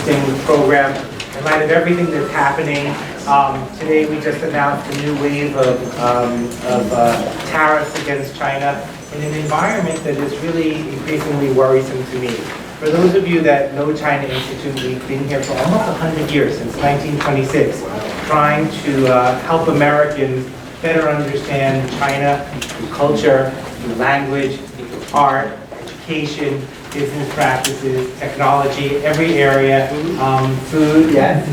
interesting program in light of everything that's happening. Today we just announced a new wave of tariffs against China in an environment that is really increasingly worrisome to me. For those of you that know China Institute, we've been here for almost 100 years, since 1926, trying to help Americans better understand China through culture, through language, through art, education, business practices, technology, every area, food, yes,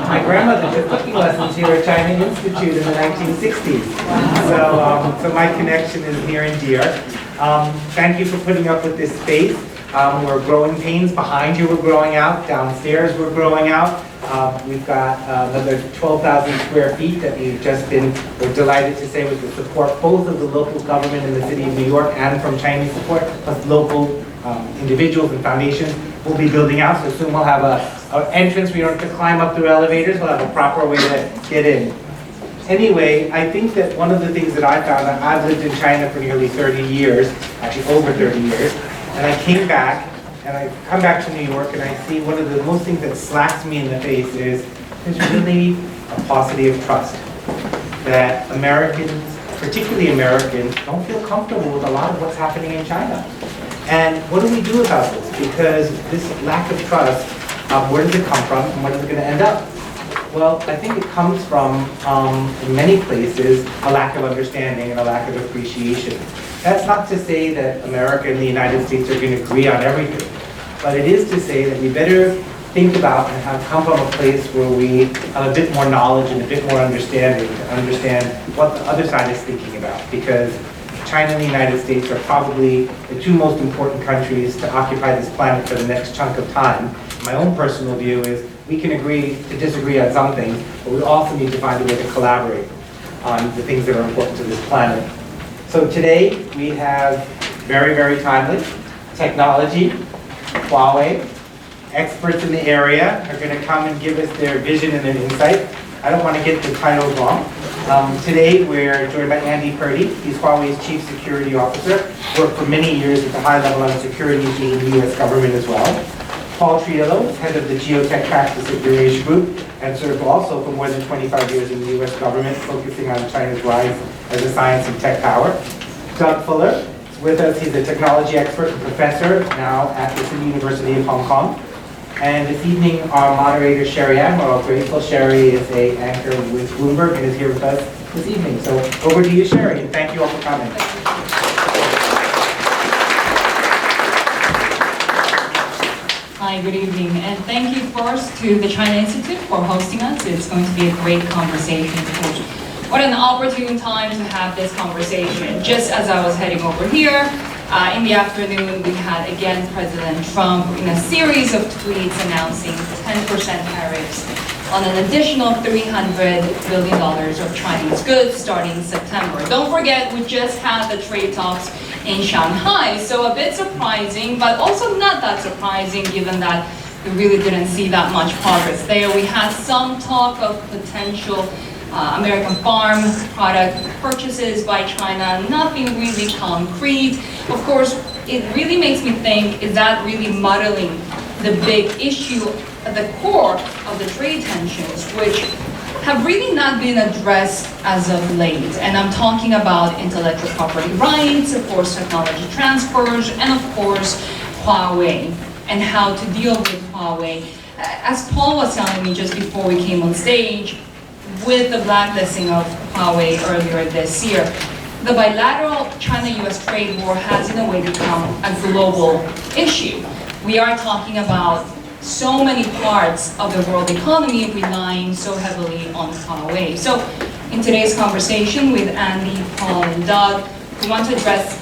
My grandmother took cooking lessons here at China Institute in the 1960s. So my connection is near and dear. Thank you for putting up with this space. We're growing pains. Behind you we're growing out. Downstairs we're growing out. We've got another 12,000 square feet that we're delighted to say with the support both of the local government in the city of New York and from Chinese support, plus local individuals and foundations will be building out. So soon we'll have an entrance. We don't have to climb up through elevators. We'll have a proper way to get in. Anyway, I think that one of the things that I found, I've lived in China for nearly 30 years, actually over 30 years, and I came back, and I come back to New York, and I see one of the most things that slaps me in the face is there's really a paucity of trust. That Americans, particularly Americans, don't feel comfortable with a lot of what's happening in China. And what do we do about this? Because this lack of trust, where does it come from, and where is it going to end up? Well, I think it comes from, in many places, a lack of understanding and a lack of appreciation. That's not to say that America and the United States are going to agree on everything, but it is to say that we better think about and have come from a place where we have a bit more knowledge and a bit more understanding to understand what the other side is thinking about. Because China and the United States are probably the two most important countries to occupy this planet for the next chunk of time. My own personal view is we can agree to disagree on some things, but we also need to find a way to collaborate on the things that are important to this planet. So today we have very, very timely technology, Huawei. Experts in the area are going to come and give us their vision and their insight. I don't want to get the titles wrong. Today we're joined by Andy Purdy. He's Huawei's Chief Security Officer. Worked for many years at the high level on security issues in the U.S. government as well. Paul Triello is head of the Geotech practice at Eurasian Group and served also for more than 25 years in the U.S. government, focusing on China's rise as a science and tech power. Doug Fuller is with us. He's a technology expert and professor now at the City University of Hong Kong. And this evening, our moderator, Sherry Ann, we're all grateful. Sherry is an anchor with Bloomberg and is here with us this evening. So over to you, Sherry, and thank you all for coming. Hi, good evening, and thank you first to the China Institute for hosting us. It's going to be a great conversation. What an opportune time to have this conversation. Just as I was heading over here, in the afternoon, we had again President Trump in a series of tweets announcing 10% tariffs on an additional $300 billion of Chinese goods starting September. Don't forget, we just had the trade talks in Shanghai, so a bit surprising, but also not that surprising given that we really didn't see that much progress there. We had some talk of potential American farm product purchases by China, nothing really concrete. Of course, it really makes me think, is that really muddling the big issue at the core of the trade tensions, which have really not been addressed as of late. And I'm talking about intellectual property rights, of course, technology transfers, and of course, Huawei, and how to deal with Huawei. As Paul was telling me just before we came on stage, with the blacklisting of Huawei earlier this year, the bilateral China-US trade war has in a way become a global issue. We are talking about so many parts of the world economy relying so heavily on Huawei. So in today's conversation with Andy, Paul, and Doug, we want to address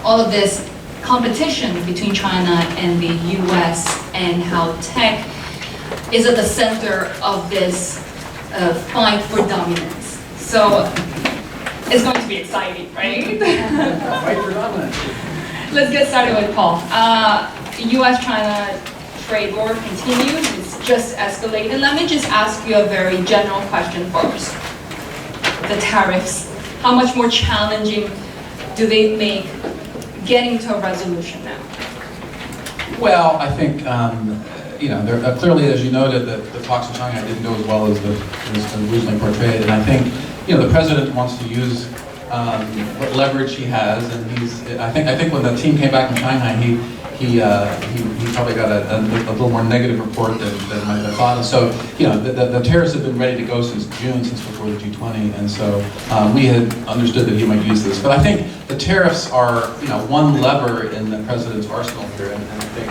all of this competition between China and the US and how tech is at the center of this fight for dominance. So it's going to be exciting, right? Fight for dominance. Let's get started with Paul. US-China trade war continues. It's just escalated. Let me just ask you a very general question first. The tariffs, how much more challenging do they make getting to a resolution now? Well, I think, there, clearly, as you noted, the talks in Shanghai didn't go as well as was originally portrayed. And I think, the president wants to use what leverage he has, and I think when the team came back from Shanghai, he probably got a little more negative report than might have thought. And so, the tariffs have been ready to go since June, since before the G20, and so we had understood that he might use this. But I think the tariffs are, one lever in the president's arsenal here, and I think,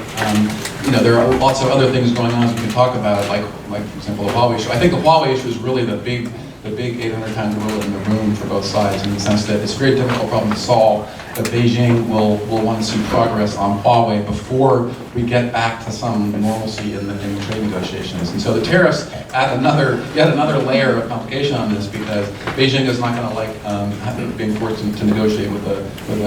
there are lots of other things going on as we can talk about, like for example, the Huawei issue. I think the Huawei issue is really the big 800-pound gorilla in the room for both sides, in the sense that it's a very difficult problem to solve, that Beijing will want to see progress on Huawei before we get back to some normalcy in the trade negotiations. And so the tariffs add yet another layer of complication on this, because Beijing is not going to like being forced to negotiate with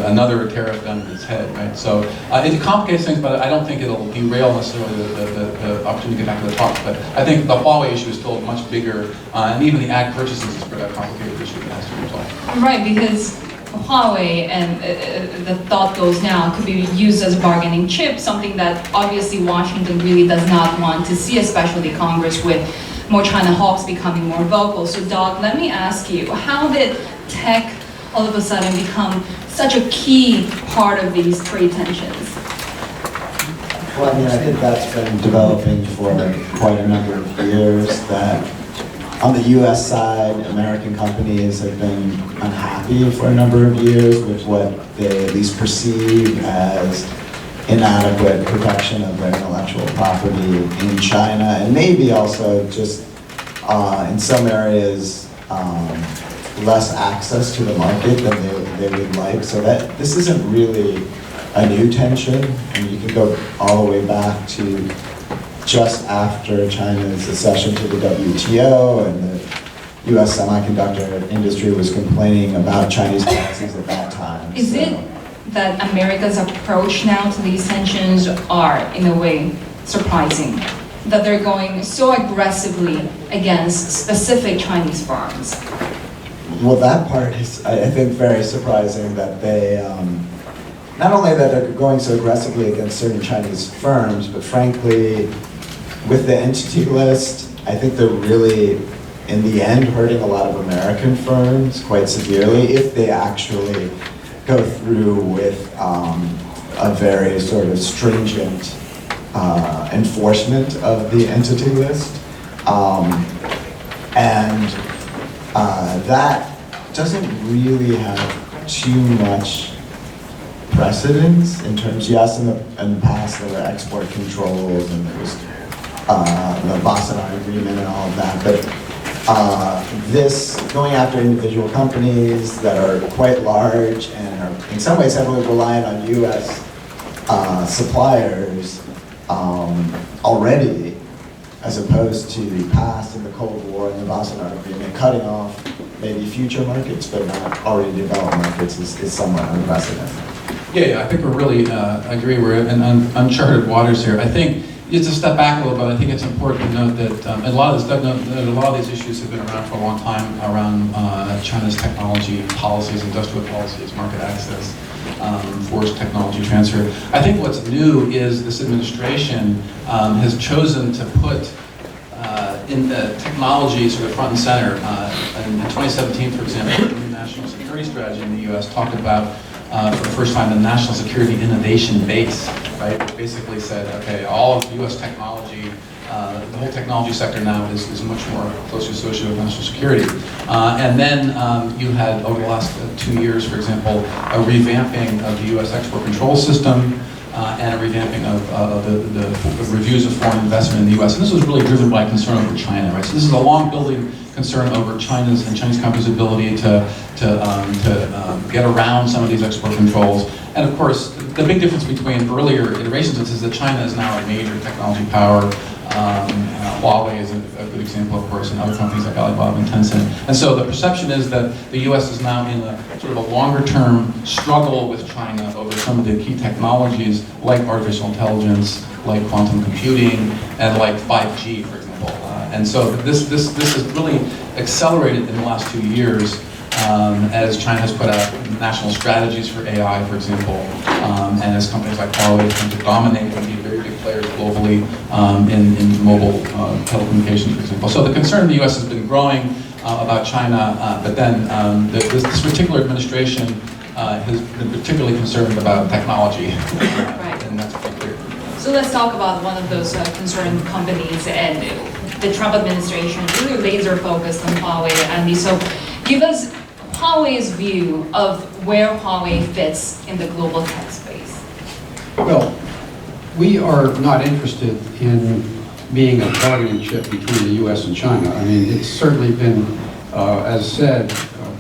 another tariff gun in its head, right? So it complicates things, but I don't think it'll derail necessarily the opportunity to get back to the talk. But I think the Huawei issue is still much bigger, and even the ag purchases is a pretty complicated issue that has to be resolved. Right, because Huawei, and the thought goes now, could be used as a bargaining chip, something that obviously Washington really does not want to see, especially Congress, with more China hawks becoming more vocal. So Doug, let me ask you, how did tech all of a sudden become such a key part of these trade tensions? Well, I think that's been developing for quite a number of years, that on the U.S. side, American companies have been unhappy for a number of years with what they at least perceive as inadequate protection of their intellectual property in China, and maybe also just in some areas less access to the market than they would like. So that this isn't really a new tension, and you can go all the way back to just after China's accession to the WTO, and the U.S. semiconductor industry was complaining about Chinese policies at that time. Is it that America's approach now to these tensions are, in a way, surprising? That they're going so aggressively against specific Chinese firms? Well, that part is, I think, very surprising, that they, not only that they're going so aggressively against certain Chinese firms, but frankly, with the entity list, I think they're really, in the end, hurting a lot of American firms quite severely if they actually go through with a very sort of stringent enforcement of the entity list. That doesn't really have too much precedence in terms, yes, in the past there were export controls and there was the Boston Agreement and all of that, but this going after individual companies that are quite large and are in some ways heavily reliant on U.S. Suppliers already, as opposed to past in the Cold War and the Boston Agreement, cutting off maybe future markets but not already developed markets is somewhat unprecedented. Yeah, I think we're really, I agree, we're in uncharted waters here. I think, just to step back a little bit, I think it's important to note that a lot of these issues have been around for a long time around China's technology policies, industrial policies, market access, forced technology transfer. I think what's new is this administration has chosen to put in the technology sort of front and center. In 2017, for example, the new national security strategy in the U.S. talked about for the first time the national security innovation base, right? Which basically said, okay, all of U.S. technology, the whole technology sector now is much more closely associated with national security. And then you had, over the last 2 years, for example, a revamping of the U.S. export control system, and a revamping of the reviews of foreign investment in the U.S. And this was really driven by concern over China, right? So this is a long-building concern over Chinese companies' ability to get around some of these export controls. And of course, the big difference between earlier iterations is that China is now a major technology power. Huawei is a good example, of course, and other companies like Alibaba and Tencent. And so the perception is that the U.S. is now in a sort of a longer-term struggle with China over some of the key technologies like artificial intelligence, like quantum computing, and like 5G, for example. And so this has really accelerated in the last 2 years as China has put out national strategies for AI, for example, and as companies like Huawei tend to dominate and be very players globally in mobile telecommunications, for example. So the concern in the U.S. has been growing about China, but then this particular administration has been particularly concerned about technology, and that's pretty clear. So let's talk about one of those concerned companies, and the Trump administration is really laser focused on Huawei. Andy, so give us Huawei's view of where Huawei fits in the global tech space. Well, we are not interested in being a bargaining chip between the U.S. and China. I mean, it's certainly been, as said,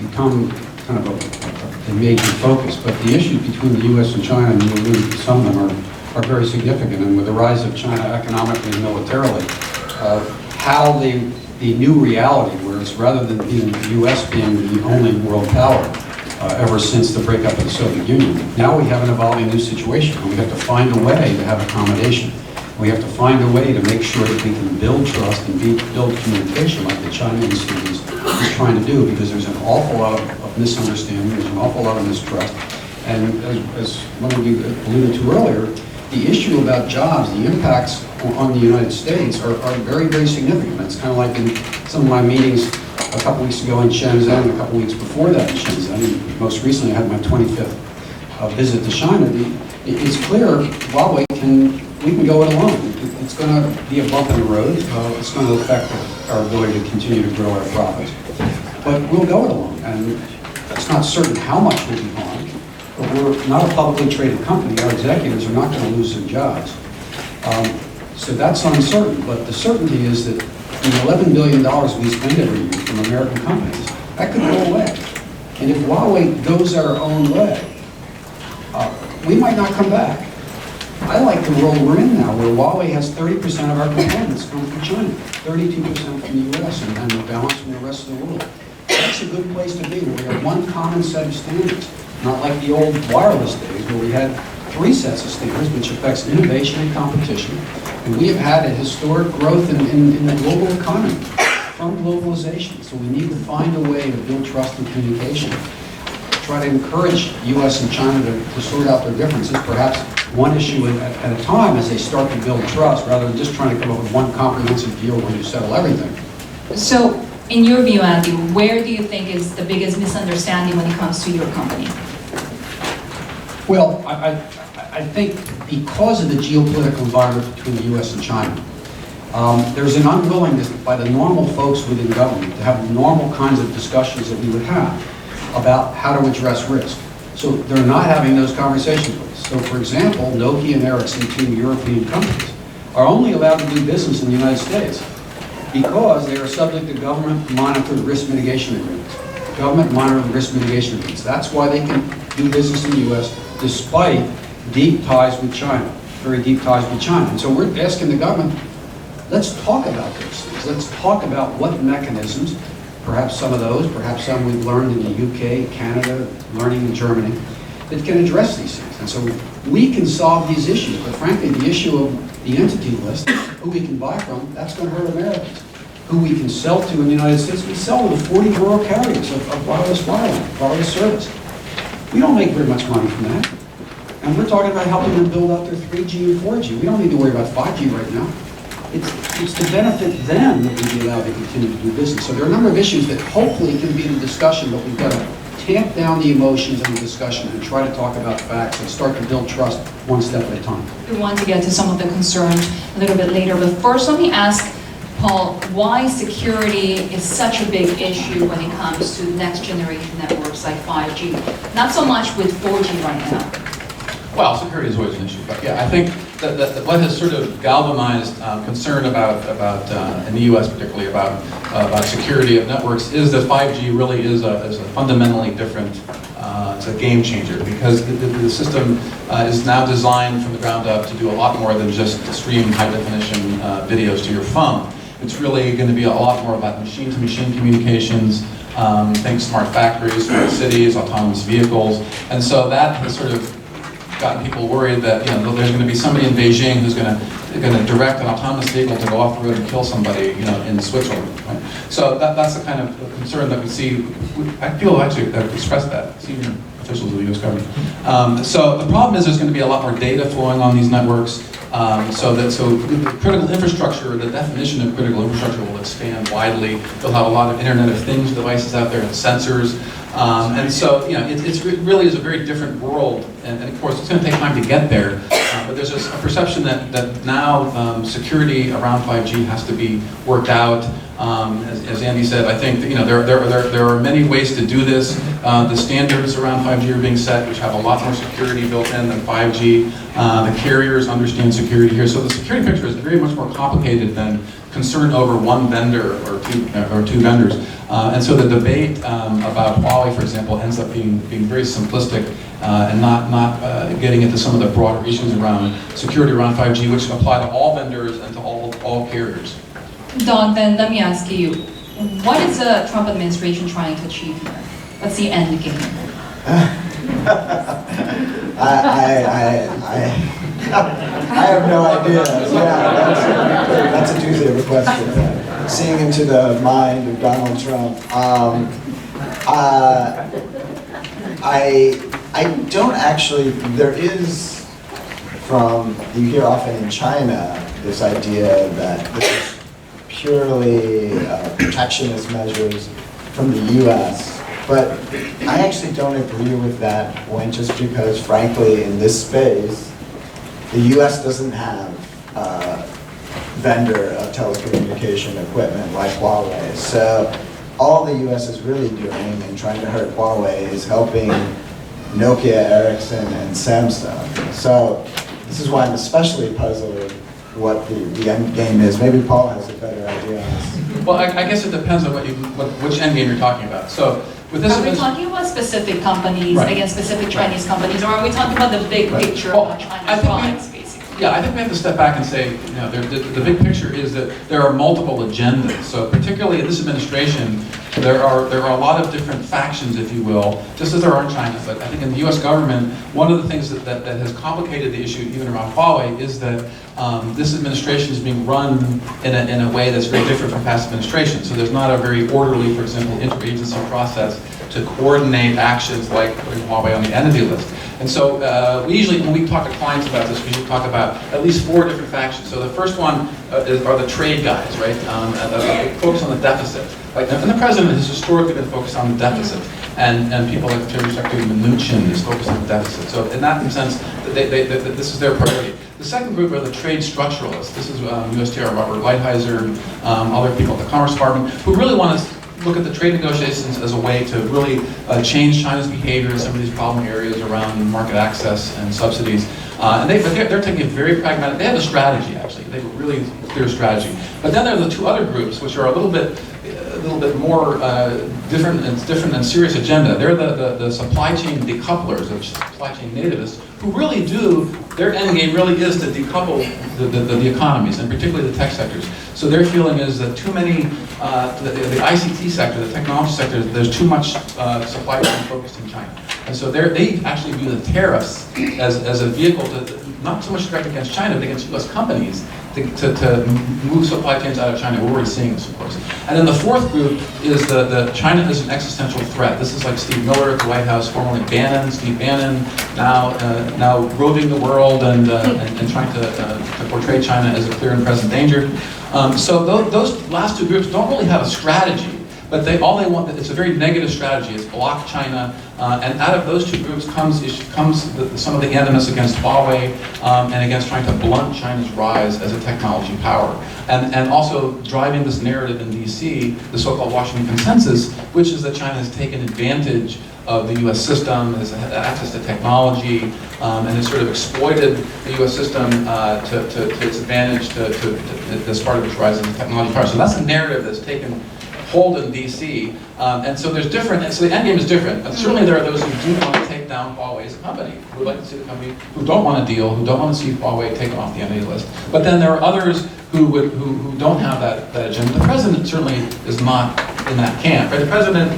become kind of a major focus, but the issues between the U.S. and China, and you alluded to some of them, are very significant. And with the rise of China economically and militarily, how the new reality, where it's rather than being the U.S. being the only world power ever since the breakup of the Soviet Union, now we have an evolving new situation, and we have to find a way to have accommodation. We have to find a way to make sure that we can build trust and build communication like the China Institute is trying to do, because there's an awful lot of misunderstanding, there's an awful lot of mistrust, and as one of you alluded to earlier, the issue about jobs, the impacts on the United States are very, very significant. It's kind of like in some of my meetings a couple weeks ago in Shenzhen, a couple weeks before that in Shenzhen, and most recently I had my 25th visit to China. It's clear Huawei we can go it alone. It's going to be a bump in the road. It's going to affect our ability to continue to grow our profits. But we'll go it alone, and it's not certain how much will be harmed. But we're not a publicly traded company. Our executives are not going to lose their jobs. So that's uncertain. But the certainty is that the $11 billion we spend every year from American companies, that could go away. And if Huawei goes our own way, we might not come back. I like the world we're in now, where Huawei has 30% of our components come from China, 32% from the US, and the balance from the rest of the world. That's a good place to be, where we have one common set of standards, not like the old wireless days, where we had 3 sets of standards, which affects innovation and competition. And we have had a historic growth in the global economy from globalization. So we need to find a way to build trust and communication, try to encourage US and China to sort out their differences, perhaps one issue at a time as they start to build trust, rather than just trying to come up with one comprehensive deal where you settle everything. So, in your view, Andy, where do you think is the biggest misunderstanding when it comes to your company? Well, I think because of the geopolitical environment between the US and China, there's an unwillingness by the normal folks within government to have the normal kinds of discussions that we would have about how to address risk. So they're not having those conversations with us. So for example, Nokia and Ericsson, 2 European companies, are only allowed to do business in the United States because they are subject to government-monitored risk mitigation agreements. Government-monitored risk mitigation agreements. That's why they can do business in the U.S. despite deep ties with China, very deep ties with China. And so we're asking the government, let's talk about those things. Let's talk about what mechanisms, perhaps some of those, perhaps some we've learned in the UK, Canada, learning in Germany, that can address these things. And so we can solve these issues, but frankly, the issue of the entity list, who we can buy from, that's going to hurt Americans. Who we can sell to in the United States, we sell to the 40 rural carriers of wireless wireline, wireless service. We don't make very much money from that. And we're talking about helping them build out their 3G and 4G. We don't need to worry about 5G right now. It's to benefit them that we be allowed to continue to do business. So there are a number of issues that hopefully can be in the discussion, but we've got to tamp down the emotions in the discussion and try to talk about facts and start to build trust one step at a time. We want to get to some of the concerns a little bit later, but first let me ask Paul, why security is such a big issue when it comes to next generation networks like 5G? Not so much with 4G right now. Well, security is always an issue, but yeah, I think that what has sort of galvanized concern about in the U.S. particularly about security of networks is that 5G really is a fundamentally different. It's a game changer because the system is now designed from the ground up to do a lot more than just stream high definition videos to your phone. It's really going to be a lot more about machine-to-machine communications. Think smart factories, smart cities, autonomous vehicles, and so that has sort of gotten people worried that there's going to be somebody in Beijing who's going to direct an autonomous vehicle to go off the road and kill somebody in Switzerland. Right? So that's the kind of concern that we see. I feel actually I've expressed that senior officials of the U.S. government. So the problem is there's going to be a lot more data flowing on these networks. So the critical infrastructure, the definition of critical infrastructure will expand widely. You'll have a lot of Internet of Things devices out there and sensors. And so, it really is a very different world, and of course, it's going to take time to get there. But there's a perception that now security around 5G has to be worked out. As Andy said, I think there are many ways to do this. The standards around 5G are being set, which have a lot more security built in than 5G. The carriers understand security here, so the security picture is very much more complicated than concern over one vendor or two vendors. And so the debate about Huawei, for example, ends up being very simplistic and not getting into some of the broader issues around security around 5G, which apply to all vendors and to all carriers. Don, then let me ask you, what is the Trump administration trying to achieve here? What's the end game? I have no idea. Yeah, that's a doozy of a question. Seeing into the mind of Donald Trump, I don't actually. There is, you hear often in China this idea that this is purely protectionist measures from the U.S. But I actually don't agree with that point, just because, frankly, in this space, the U.S. doesn't have a vendor of telecommunication equipment like Huawei. So all the U.S. is really doing in trying to hurt Huawei is helping Nokia, Ericsson, and Samsung. So this is why I'm especially puzzled what the end game is. Maybe Paul has a better idea on this. Well, I guess it depends on which end game you're talking about. So with this, are we talking about specific companies against specific Chinese companies, or are we talking about the big picture of China's products, basically? Yeah, I think we have to step back and say, the big picture is that there are multiple agendas. So particularly in this administration, there are a lot of different factions, if you will, just as there are in China. But I think in the U.S. government, one of the things that has complicated the issue even around Huawei is that this administration is being run in a way that's very different from past administrations. So there's not a very orderly, for example, interagency process to coordinate actions like putting Huawei on the entity list. And so we usually, when we talk to clients about this, we usually talk about at least 4 different factions. So the first one are the trade guys, right? Focus on the deficit. And the president has historically been focused on the deficit. And people like Treasury Secretary Mnuchin is focused on the deficit. So in that sense, this is their priority. The second group are the trade structuralists. This is USTR Robert Lighthizer, other people at the Commerce Department, who really want to look at the trade negotiations as a way to really change China's behavior in some of these problem areas around market access and subsidies. And they're taking a very pragmatic, they have a strategy actually, they have a really clear strategy. But then there are the 2 other groups, which are a little bit more different and serious agenda. They're the supply chain decouplers, or supply chain nativists, who really their end game really is to decouple the economies, and particularly the tech sectors. So their feeling is that too many, the ICT sector, the technology sector, there's too much supply chain focused in China. And so they actually view the tariffs as a vehicle to, not so much directed against China, but against U.S. companies to move supply chains out of China. We're already seeing this, of course. And then the 4th group is the China is an existential threat. This is like Steve Miller at the White House, formerly Steve Bannon, now roving the world and trying to portray China as a clear and present danger. So those last 2 groups don't really have a strategy. But all they want, it's a very negative strategy. It's block China, and out of those 2 groups comes some of the animus against Huawei and against trying to blunt China's rise as a technology power, and also driving this narrative in D.C., the so-called Washington Consensus, which is that China has taken advantage of the U.S. system, has had access to technology, and has sort of exploited the U.S. system to its advantage as part of its rise as a technology power. So that's a narrative that's taken hold in D.C. And so there's different, so the end game is different. But certainly there are those who do want to take down Huawei as a company, who would like to see the company, who don't want to deal, who don't want to see Huawei taken off the entity list. But then there are others who don't have that agenda. The president certainly is not in that camp. Right? The president,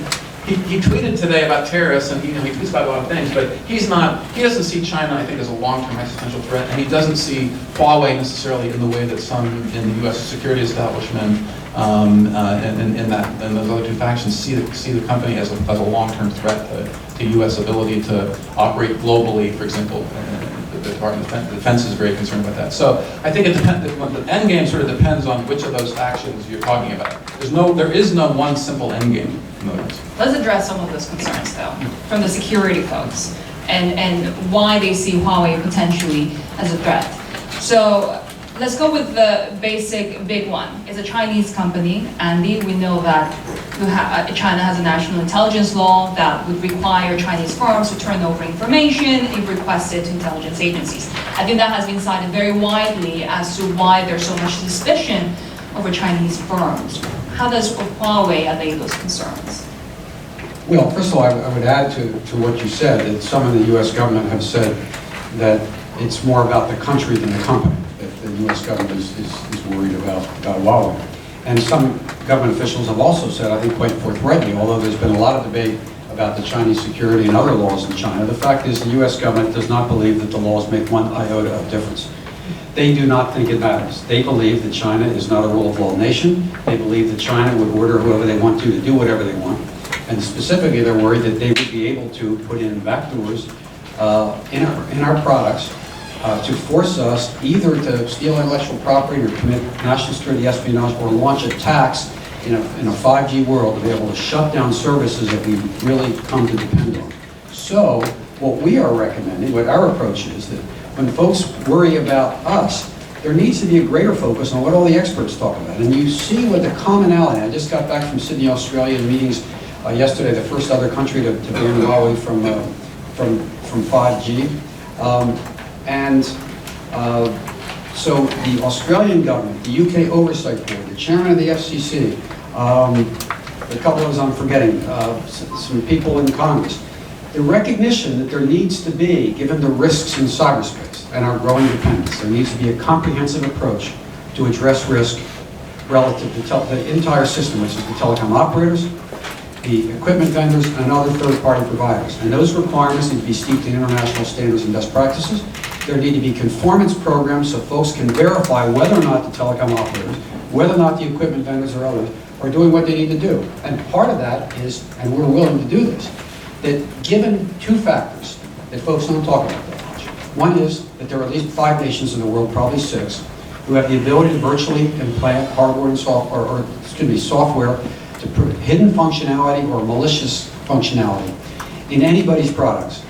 he tweeted today about tariffs, and he tweets about a lot of things, but he doesn't see China, I think, as a long-term existential threat, and he doesn't see Huawei necessarily in the way that some in the U.S. security establishment and those other 2 factions see the company as a long-term threat to U.S. ability to operate globally, for example, the Department of Defense is very concerned about that. So I think it depends. The end game sort of depends on which of those actions you're talking about. There is no one simple end game in other words. Let's address some of those concerns, though, from the security folks, and why they see Huawei potentially as a threat. So let's go with the basic big one. It's a Chinese company, Andy. We know that China has a national intelligence law that would require Chinese firms to turn over information if requested to intelligence agencies. I think that has been cited very widely as to why there's so much suspicion over Chinese firms. How does Huawei allay those concerns? Well, first of all, I would add to what you said, that some in the U.S. government have said that it's more about the country than the company, that the U.S. government is worried about Huawei. And some government officials have also said, I think quite forthrightly, although there's been a lot of debate about the Chinese security and other laws in China, the fact is the U.S. government does not believe that the laws make one iota of difference. They do not think it matters. They believe that China is not a rule of law nation. They believe that China would order whoever they want to do whatever they want. And specifically, they're worried that they would be able to put in backdoors in our products to force us either to steal intellectual property or commit national security espionage or launch attacks in a 5G world to be able to shut down services that we really come to depend on. So what we are recommending, what our approach is, that when folks worry about us, there needs to be a greater focus on what all the experts talk about. And you see what the commonality, I just got back from Sydney, Australia, in meetings yesterday, the first other country to ban Huawei from 5G. So the Australian government, the UK Oversight Board, the chairman of the FCC, a couple of those I'm forgetting, some people in Congress, the recognition that there needs to be, given the risks in cyberspace and our growing dependence, there needs to be a comprehensive approach to address risk relative to the entire system, which is the telecom operators, the equipment vendors, and other third-party providers. And those requirements need to be steeped in international standards and best practices. There need to be conformance programs so folks can verify whether or not the telecom operators, whether or not the equipment vendors or others are doing what they need to do. And part of that is, and we're willing to do this, that given two factors that folks don't talk about that much. One is that there are at least 5 nations in the world, probably 6, who have the ability to virtually implant hardware and software to prove hidden functionality or malicious functionality in anybody's products.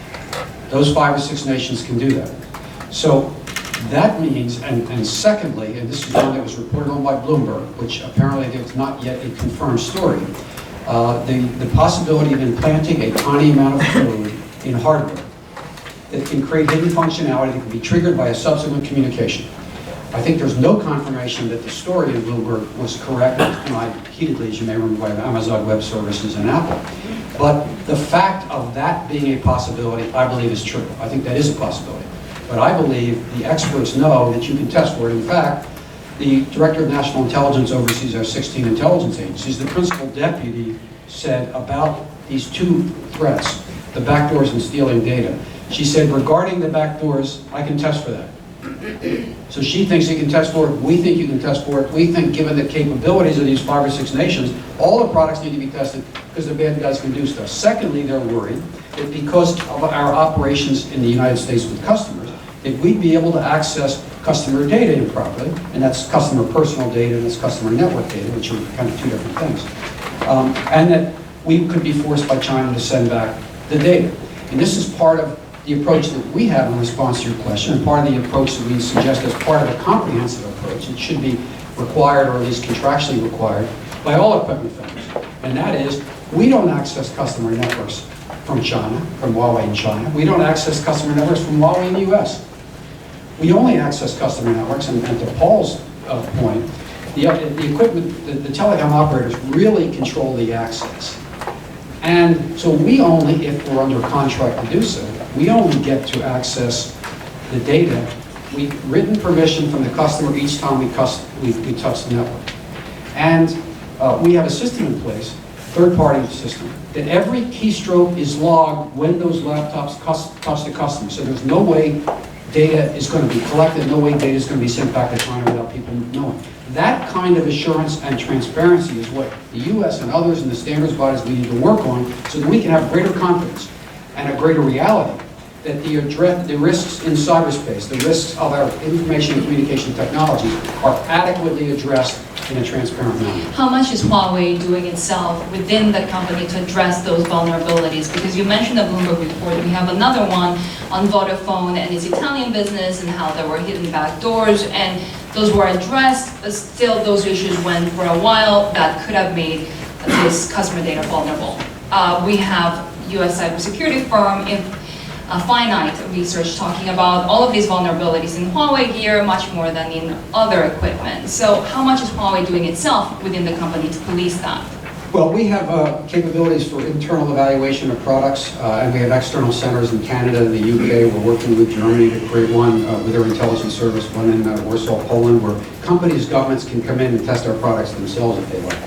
Those 5 or 6 nations can do that. So that means, and secondly, and this is one that was reported on by Bloomberg, which apparently it's not yet a confirmed story, the possibility of implanting a tiny amount of code in hardware that can create hidden functionality that can be triggered by a subsequent communication. I think there's no confirmation that the story in Bloomberg was correct, heatedly, as you may remember, by Amazon Web Services and Apple. But the fact of that being a possibility, I believe, is true. I think that is a possibility. But I believe the experts know that you can test for it. In fact, the Director of National Intelligence oversees our 16 intelligence agencies. The principal deputy said about these 2 threats, the backdoors and stealing data. She said, regarding the backdoors, I can test for that. So she thinks you can test for it, we think you can test for it, we think given the capabilities of these 5 or 6 nations, all the products need to be tested because the bad guys can do stuff. Secondly, they're worried that because of our operations in the United States with customers, that we'd be able to access customer data improperly, and that's customer personal data and that's customer network data, which are kind of 2 different things. And that we could be forced by China to send back the data. And this is part of the approach that we have in response to your question, and part of the approach that we suggest as part of a comprehensive approach. It should be required, or at least contractually required, by all equipment vendors. And that is, we don't access customer networks from China, from Huawei in China. We don't access customer networks from Huawei in the US. We only access customer networks, and to Paul's point, the equipment, the telecom operators really control the access. And so we only, if we're under contract to do so, we only get to access the data. We've written permission from the customer each time we touch the network. And we have a system in place, third-party system, that every keystroke is logged when those laptops touch the customer. So there's no way data is going to be collected, no way data is going to be sent back to China without people knowing. That kind of assurance and transparency is what the US and others in the standards bodies we need to work on so that we can have greater confidence and a greater reality that the risks in cyberspace, the risks of our information and communication technologies are adequately addressed in a transparent manner. How much is Huawei doing itself within the company to address those vulnerabilities? Because you mentioned the Bloomberg report, we have another one on Vodafone and its Italian business and how there were hidden back doors, and those were addressed, but still those issues went for a while that could have made this customer data vulnerable. We have US cybersecurity firm in Finite Research talking about all of these vulnerabilities in Huawei gear much more than in other equipment. So how much is Huawei doing itself within the company to police that? Well, we have capabilities for internal evaluation of products, and we have external centers in Canada and the UK. We're working with Germany to create one with their intelligence service, one in Warsaw, Poland, where companies, governments can come in and test our products themselves if they like.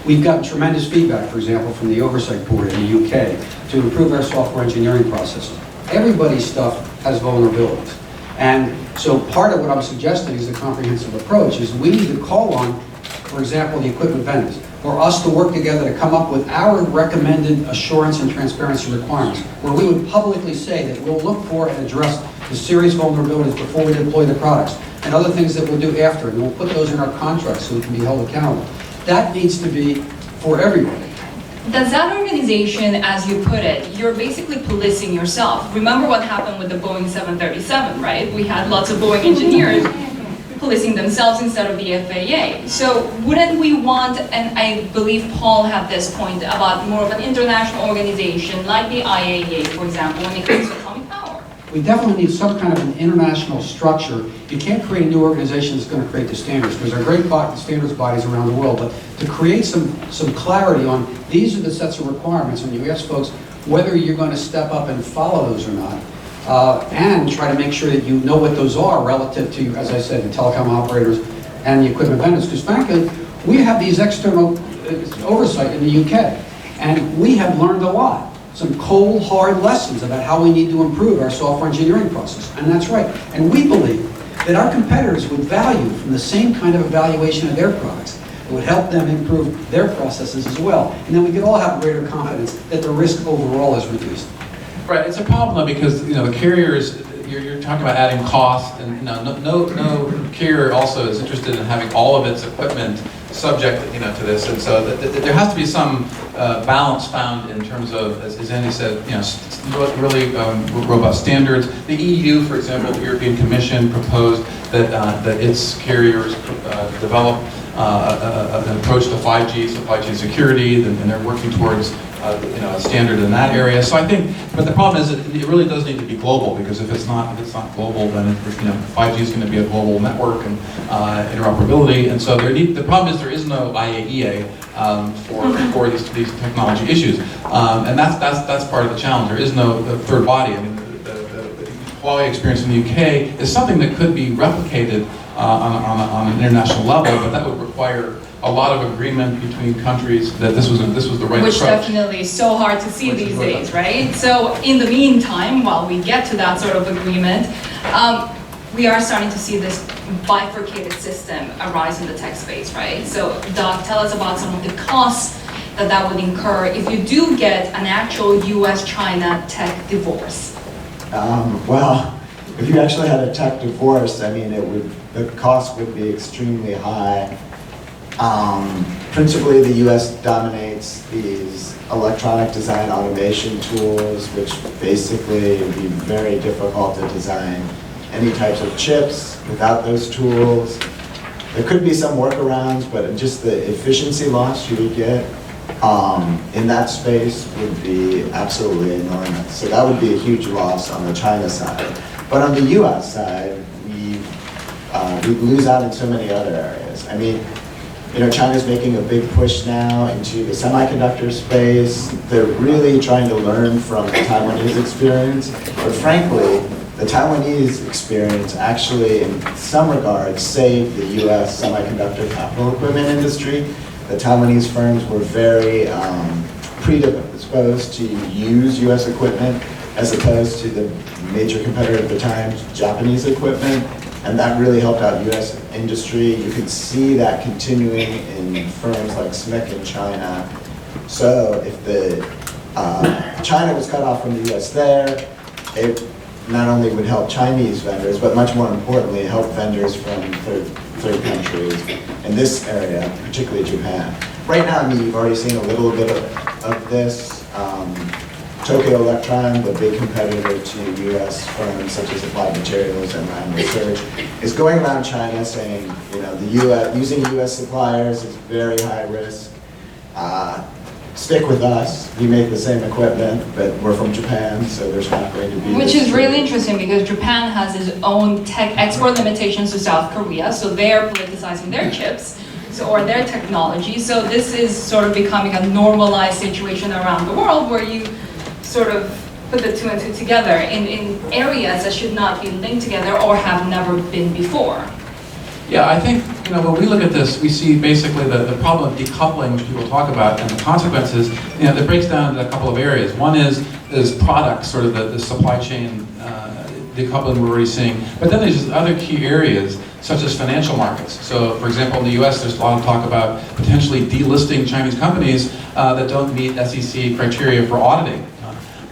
We've gotten tremendous feedback, for example, from the Oversight Board in the UK to improve our software engineering processes. Everybody's stuff has vulnerabilities. And so part of what I'm suggesting is the comprehensive approach is we need to call on, for example, the equipment vendors, for us to work together to come up with our recommended assurance and transparency requirements, where we would publicly say that we'll look for and address the serious vulnerabilities before we deploy the products, and other things that we'll do after, and we'll put those in our contracts so we can be held accountable. That needs to be for everybody. Does that organization, as you put it, you're basically policing yourself? Remember what happened with the Boeing 737, right? We had lots of Boeing engineers policing themselves instead of the FAA. So wouldn't we want, and I believe Paul had this point about more of an international organization like the IAEA, for example, when it comes to atomic power? We definitely need some kind of an international structure. You can't create a new organization that's going to create the standards, because there are great standards bodies around the world, but to create some clarity on these are the sets of requirements, and you ask folks whether you're going to step up and follow those or not, and try to make sure that you know what those are relative to, as I said, the telecom operators and the equipment vendors, because frankly, we have these external oversight in the UK, and we have learned a lot. Some cold, hard lessons about how we need to improve our software engineering process, and that's right. And we believe that our competitors would value from the same kind of evaluation of their products. It would help them improve their processes as well. And then we could all have greater confidence that the risk overall is reduced. Right, it's a problem though, because the carriers, you're talking about adding cost, and no carrier also is interested in having all of its equipment subject to this, and so there has to be some balance found in terms of, as Andy said, really robust standards. The EU, for example, the European Commission proposed that its carriers develop an approach to 5G security, and they're working towards a standard in that area. So I think, but the problem is that it really does need to be global, because if it's not global, then 5G is going to be a global network and interoperability. And so the problem is there is no IAEA for these technology issues, and that's part of the challenge. There is no third body. I mean, the Huawei experience in the UK is something that could be replicated on an international level, but that would require a lot of agreement between countries that this was the right Which approach. definitely is so hard to see these days, right? So in the meantime, while we get to that sort of agreement, we are starting to see this bifurcated system arise in the tech space, right? So Doug, tell us about some of the costs that would incur if you do get an actual US-China tech divorce. Well, if you actually had a tech divorce, I mean, the cost would be extremely high. Principally, the US dominates these electronic design automation tools, which basically would be very difficult to design any types of chips without those tools. There could be some workarounds, but just the efficiency loss you would get in that space would be absolutely enormous. So that would be a huge loss on the China side. But on the US side, we lose out in so many other areas. I mean, China's making a big push now into the semiconductor space. They're really trying to learn from the Taiwanese experience. But frankly, the Taiwanese experience actually, in some regards, saved the US semiconductor capital equipment industry. The Taiwanese firms were very predisposed to use US equipment as opposed to the major competitor at the time, Japanese equipment. And that really helped out US industry. You can see that continuing in firms like SMIC in China. So if China was cut off from the US there, not only would help Chinese vendors, but much more importantly, help vendors from third countries in this area, particularly Japan. Right now, I mean, you've already seen a little bit of this. Tokyo Electron, the big competitor to US firms such as Applied Materials and Lam Research, is going around China saying, you know, the US, using US suppliers is very high risk. Stick with us. We make the same equipment, but we're from Japan, so there's not going to be. Which is really interesting because Japan has its own tech export limitations to South Korea, so they're politicizing their chips, or their technology. So this is sort of becoming a normalized situation around the world where you sort of put the two and two together in areas that should not be linked together or have never been before. Yeah, I think, you know, when we look at this, we see basically the problem of decoupling, which people talk about, and the consequences, you know, that breaks down into a couple of areas. One is products, sort of the supply chain decoupling we're already seeing. But then there's other key areas, such as financial markets. So, for example, in the US, there's a lot of talk about potentially delisting Chinese companies that don't meet SEC criteria for auditing.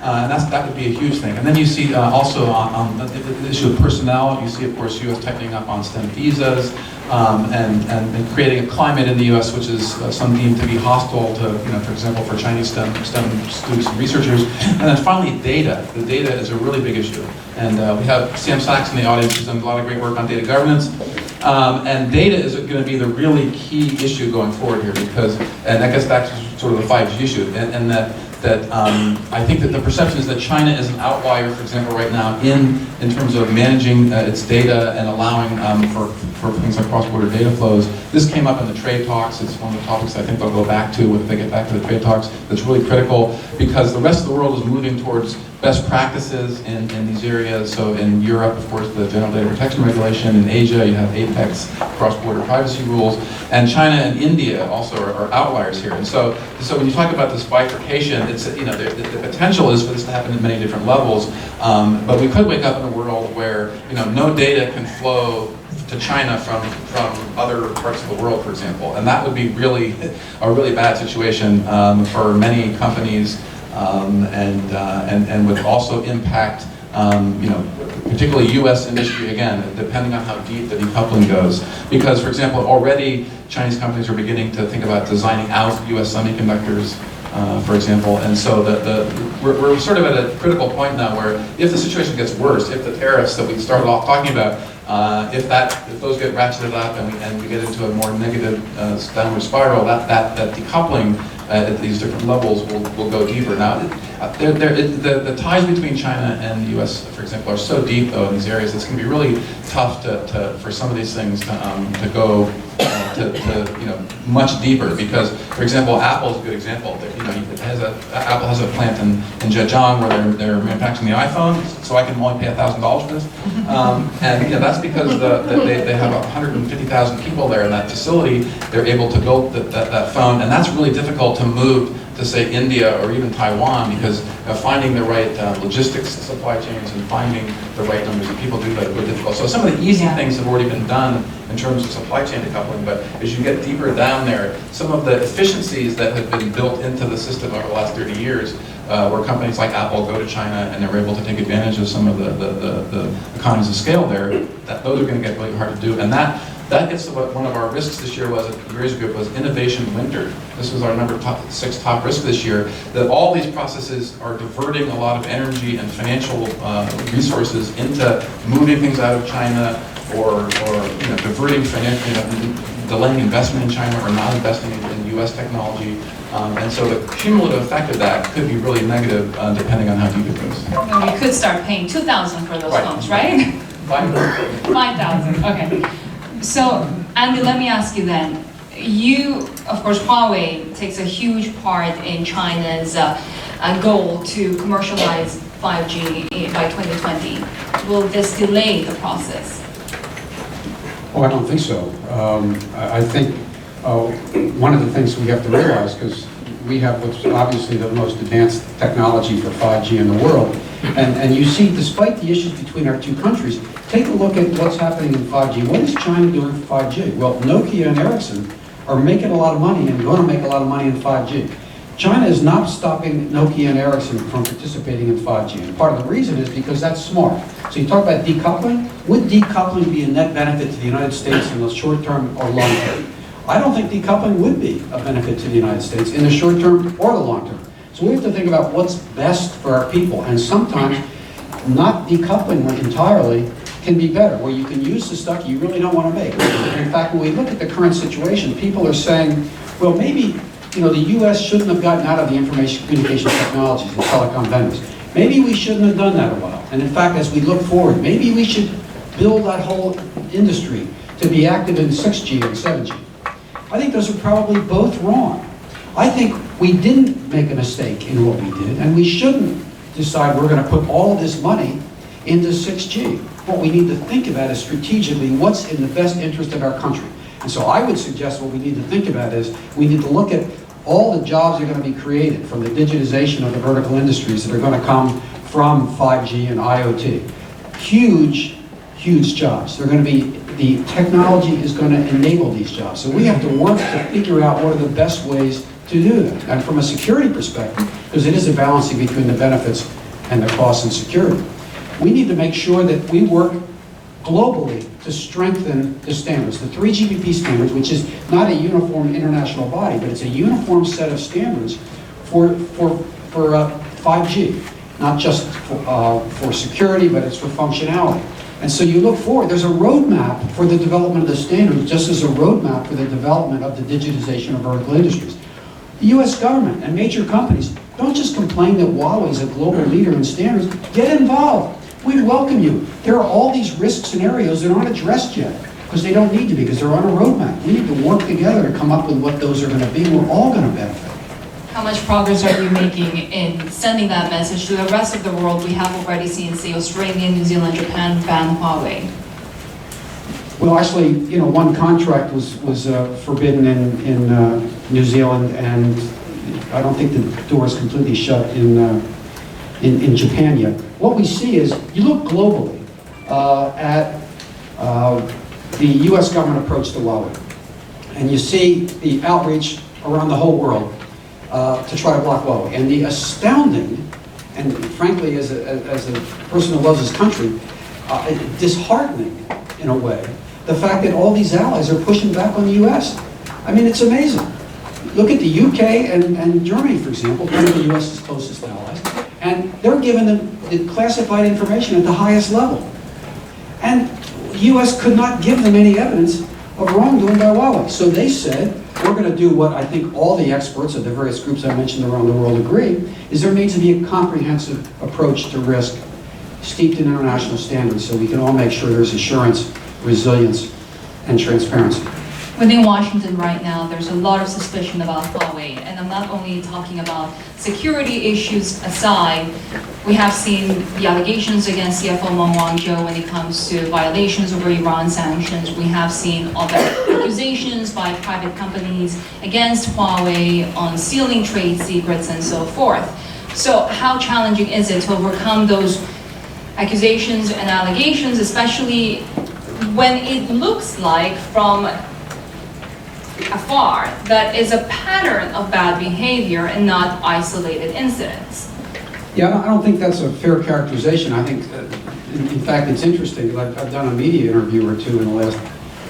And that would be a huge thing. And then you see also on the issue of personnel, you see, of course, U.S. tightening up on STEM visas and creating a climate in the U.S. which is some deemed to be hostile to, you know, for example, for Chinese STEM students and researchers. And then finally, data. The data is a really big issue. And we have Sam Sachs in the audience who's done a lot of great work on data governance. And data is going to be the really key issue going forward here because, and that gets back to sort of the 5G issue, and that I think that the perception is that China is an outlier, for example, right now in terms of managing its data and allowing for things like cross-border data flows. This came up in the trade talks. It's one of the topics I think they'll go back to if they get back to the trade talks. That's really critical because the rest of the world is moving towards best practices in these areas. So in Europe, of course, the General Data Protection Regulation. In Asia, you have APEX, cross-border privacy rules. And China and India also are outliers here. And so when you talk about this bifurcation, it's, you know, the potential is for this to happen at many different levels. But we could wake up in a world where, you know, no data can flow to China from other parts of the world, for example. And that would be really a really bad situation for many companies. And would also impact, you know, particularly U.S. industry, again, depending on how deep the decoupling goes. Because, for example, already Chinese companies are beginning to think about designing out U.S. semiconductors, for example. And so we're sort of at a critical point now where if the situation gets worse, if the tariffs that we started off talking about, if those get ratcheted up and we get into a more negative downward spiral, that decoupling at these different levels will go deeper. Now, the ties between China and the U.S., for example, are so deep though in these areas. It's going to be really tough for some of these things to go to you know, much deeper. Because, for example, Apple is a good example. You know, Apple has a plant in Zhejiang where they're manufacturing the iPhone. So I can only pay $1,000 for this, and you know, that's because they have 150,000 people there in that facility. They're able to build that phone, and that's really difficult to move to, say, India or even Taiwan, because finding the right logistics supply chains and finding the right numbers of people do that are really difficult. So some of the easy things have already been done in terms of supply chain decoupling, but as you get deeper down there, some of the efficiencies that have been built into the system over the last 30 years, where companies like Apple go to China and they're able to take advantage of some of the economies of scale there, those are going to get really hard to do. And that gets to what one of our risks this year was at the Grazer Group was innovation winter. This was our number 6 top risk this year, that all these processes are diverting a lot of energy and financial resources into moving things out of China or you know, diverting financial, you know, delaying investment in China or not investing in US technology. And so the cumulative effect of that could be really negative depending on how deep it goes. And we could start paying $2,000 for those phones, right? 5,000, okay. So, Andy, let me ask you then. You, of course, Huawei takes a huge part in China's goal to commercialize 5G by 2020. Will this delay the process? Oh, I don't think so. I think one of the things we have to realize, because we have what's obviously the most advanced technology for 5G in the world, and you see, despite the issues between our two countries, take a look at what's happening in 5G. What is China doing for 5G? Well, Nokia and Ericsson are making a lot of money and going to make a lot of money in 5G. China is not stopping Nokia and Ericsson from participating in 5G. And part of the reason is because that's smart. So you talk about decoupling. Would decoupling be a net benefit to the United States in the short term or long term? I don't think decoupling would be a benefit to the United States in the short term or the long term. So we have to think about what's best for our people. And sometimes not decoupling entirely can be better, where you can use the stuff you really don't want to make. In fact, when we look at the current situation, people are saying, well, maybe the U.S. shouldn't have gotten out of the information communication technologies and telecom vendors. Maybe we shouldn't have done that a while. And in fact, as we look forward, maybe we should build that whole industry to be active in 6G and 7G. I think those are probably both wrong. I think we didn't make a mistake in what we did, and we shouldn't decide we're going to put all of this money into 6G. What we need to think about is strategically what's in the best interest of our country. And so I would suggest what we need to think about is we need to look at all the jobs that are going to be created from the digitization of the vertical industries that are going to come from 5G and IoT. Huge, huge jobs. They're going to be, the technology is going to enable these jobs. So we have to work to figure out what are the best ways to do that. And from a security perspective, because it is a balancing between the benefits and the costs and security, we need to make sure that we work globally to strengthen the standards. The 3GPP standards, which is not a uniform international body, but it's a uniform set of for 5G, not just for security, but it's for functionality. And so you look forward, there's a roadmap for the development of the standards, just as a roadmap for the development of the digitization of vertical industries. The US government and major companies, don't just complain that Huawei is a global leader in standards, get involved. We welcome you. There are all these risk scenarios that aren't addressed yet because they don't need to be, because they're on a roadmap. We need to work together to come up with what those are going to be. We're all going to benefit. How much progress are you making in sending that message to the rest of the world? We have already seen, say, Australia, New Zealand, Japan ban Huawei. Well, actually, one contract was forbidden in New Zealand, and I don't think the door is completely shut in Japan yet. What we see is, you look globally at the U.S. government approach to Huawei, and you see the outreach around the whole world to try to block Huawei. And the astounding, and frankly, as a person who loves his country, disheartening in a way, the fact that all these allies are pushing back on the U.S. I mean, it's amazing. Look at the UK and Germany, for example, one of the U.S.'s closest allies, and they're giving them the classified information at the highest level. And the U.S. could not give them any evidence of wrongdoing by Huawei. So they said, we're going to do what I think all the experts of the various groups I mentioned around the world agree, is there needs to be a comprehensive approach to risk steeped in international standards so we can all make sure there's assurance, resilience, and transparency. Within Washington right now, there's a lot of suspicion about Huawei, and I'm not only talking about security issues aside. We have seen the allegations against CFO Meng Wanzhou when it comes to violations over Iran sanctions. We have seen other accusations by private companies against Huawei on stealing trade secrets and so forth. So how challenging is it to overcome those accusations and allegations, especially when it looks like from afar that is a pattern of bad behavior and not isolated incidents? Yeah, I don't think that's a fair characterization. I think, in fact, it's interesting, because I've done a media interview or two in the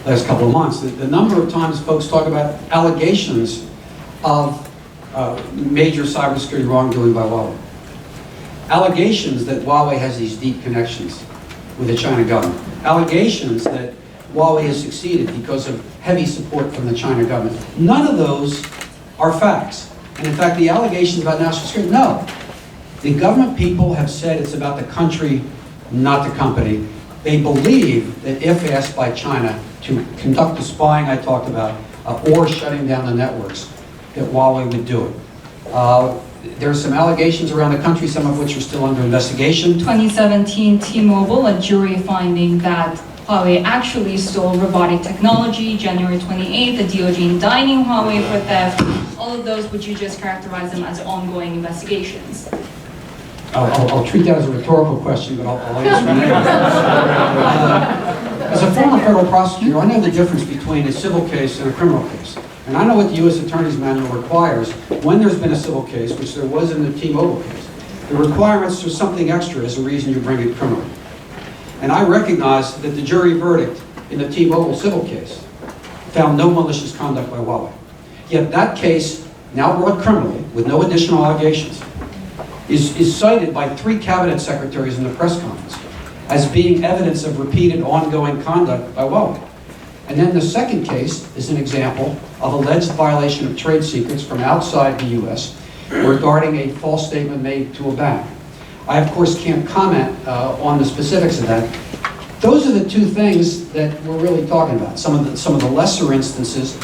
last couple of months. The number of times folks talk about allegations of major cybersecurity wrongdoing by Huawei. Allegations that Huawei has these deep connections with the China government. Allegations that Huawei has succeeded because of heavy support from the China government. None of those are facts. And in fact, the allegations about national security, no. The government people have said it's about the country, not the company. They believe that if asked by China to conduct the spying I talked about, or shutting down the networks, that Huawei would do it. There are some allegations around the country, some of which are still under investigation. 2017, T-Mobile, a jury finding that Huawei actually stole robotic technology. January 28th, the DOJ indicting Huawei for theft. All of those, would you just characterize them as ongoing investigations? I'll treat that as a rhetorical question, but I'll answer it anyway. As a former federal prosecutor, I know the difference between a civil case and a criminal case. And I know what the U.S. Attorney's Manual requires when there's been a civil case, which there was in the T-Mobile case. The requirements for something extra is the reason you bring it criminally. And I recognize that the jury verdict in the T-Mobile civil case found no malicious conduct by Huawei. Yet that case, now brought criminally with no additional allegations, is cited by 3 cabinet secretaries in the press conference as being evidence of repeated ongoing conduct by Huawei. And then the second case is an example of alleged violation of trade secrets from outside the U.S. regarding a false statement made to a bank. I, of course, can't comment on the specifics of that. Those are the 2 things that we're really talking about. Some of the lesser instances,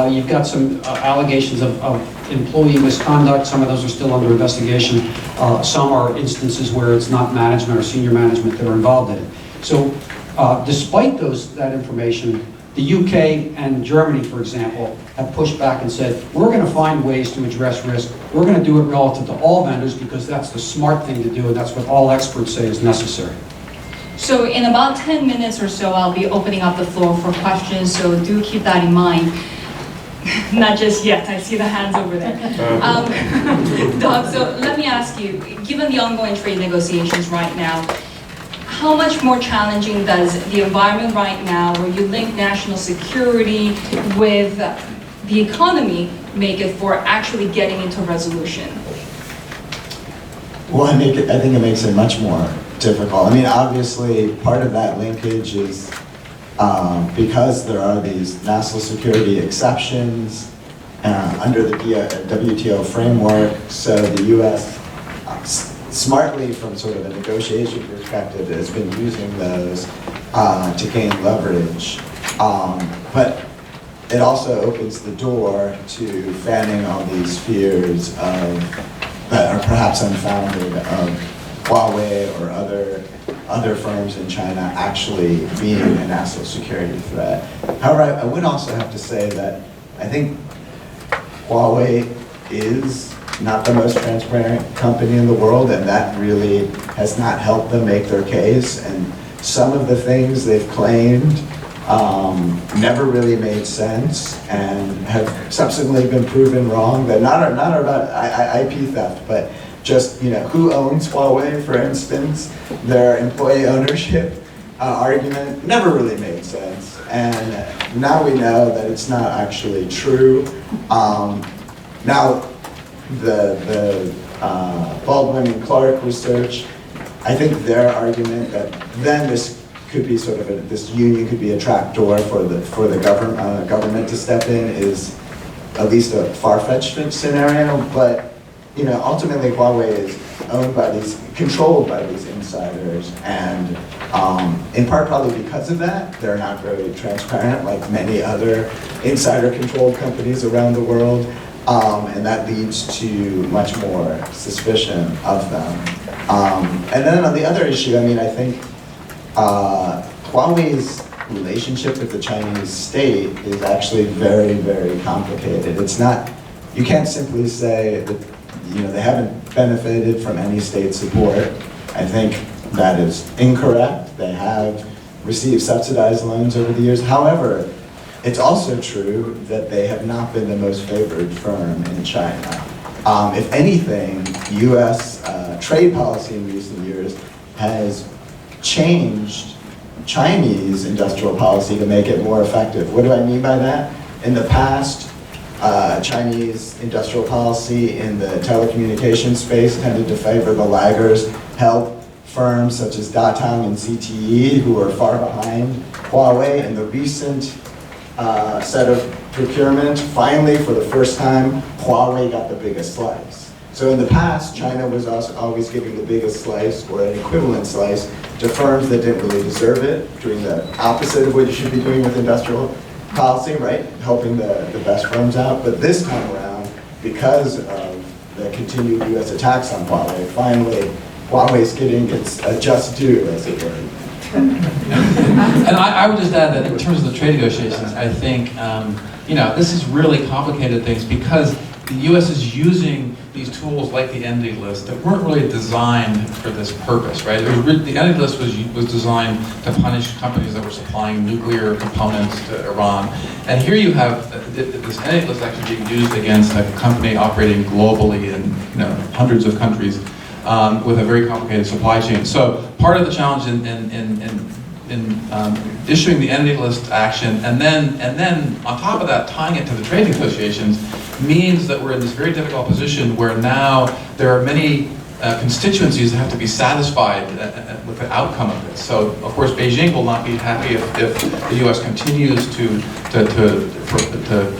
you've got some allegations of employee misconduct. Some of those are still under investigation. Some are instances where it's not management or senior management that are involved in it. So despite that information, the UK and Germany, for example, have pushed back and said, we're going to find ways to address risk. We're going to do it relative to all vendors because that's the smart thing to do, and that's what all experts say is necessary. So in about 10 minutes or so, I'll be opening up the floor for questions, so do keep that in mind. Not just yet, I see the hands over there. Doug, so let me ask you, given the ongoing trade negotiations right now, how much more challenging does the environment right now, where you link national security with the economy, make it for actually getting into resolution? Well, I think it makes it much more difficult. I mean, obviously, part of that linkage is because there are these national security exceptions under the WTO framework, so the U.S. Smartly, from sort of a negotiation perspective, has been using those to gain leverage. But it also opens the door to fanning all these fears that are perhaps unfounded of Huawei or other firms in China actually being a national security threat. However, I would also have to say that I think Huawei is not the most transparent company in the world, and that really has not helped them make their case. And some of the things they've claimed never really made sense and have subsequently been proven wrong. That not about IP theft, but just, you know, who owns Huawei, for instance. Their employee ownership argument never really made sense, and now we know that it's not actually true. Now, the Baldwin and Clark research, I think their argument that then this could be sort of this union could be a trapdoor for the government to step in is at least a far-fetched scenario. But you know, ultimately Huawei is controlled by these insiders, and in part probably because of that, they're not very transparent like many other insider-controlled companies around the world. And that leads to much more suspicion of them. And then on the other issue, I mean, I think Huawei's relationship with the Chinese state is actually very, very complicated. It's not, you can't simply say that, you know, they haven't benefited from any state support. I think that is incorrect. They have received subsidized loans over the years. However, it's also true that they have not been the most favored firm in China. If anything, U.S. Trade policy in recent years has changed Chinese industrial policy to make it more effective. What do I mean by that? In the past, Chinese industrial policy in the telecommunications space tended to favor the laggers, help firms such as Datang and ZTE, who are far behind Huawei. In the recent set of procurement, finally, for the first time, Huawei got the biggest slice. So in the past, China was also always giving the biggest slice or an equivalent slice to firms that didn't really deserve it, doing the opposite of what you should be doing with industrial policy, right? Helping the best firms out. But this time around, because of the continued US attacks on Huawei, finally, Huawei's getting its just due, as it were. And I would just add that in terms of the trade negotiations, I think, you know, this is really complicated things because the U.S. is using these tools like the Entity List that weren't really designed for this purpose, right? The Entity List was designed to punish companies that were supplying nuclear components to Iran. And here you have this Entity List actually being used against a company operating globally in hundreds of countries with a very complicated supply chain. So part of the challenge in issuing the Entity List action and then on top of that tying it to the trade negotiations means that we're in this very difficult position where now there are many constituencies that have to be satisfied with the outcome of this. So of course Beijing will not be happy if the U.S. continues to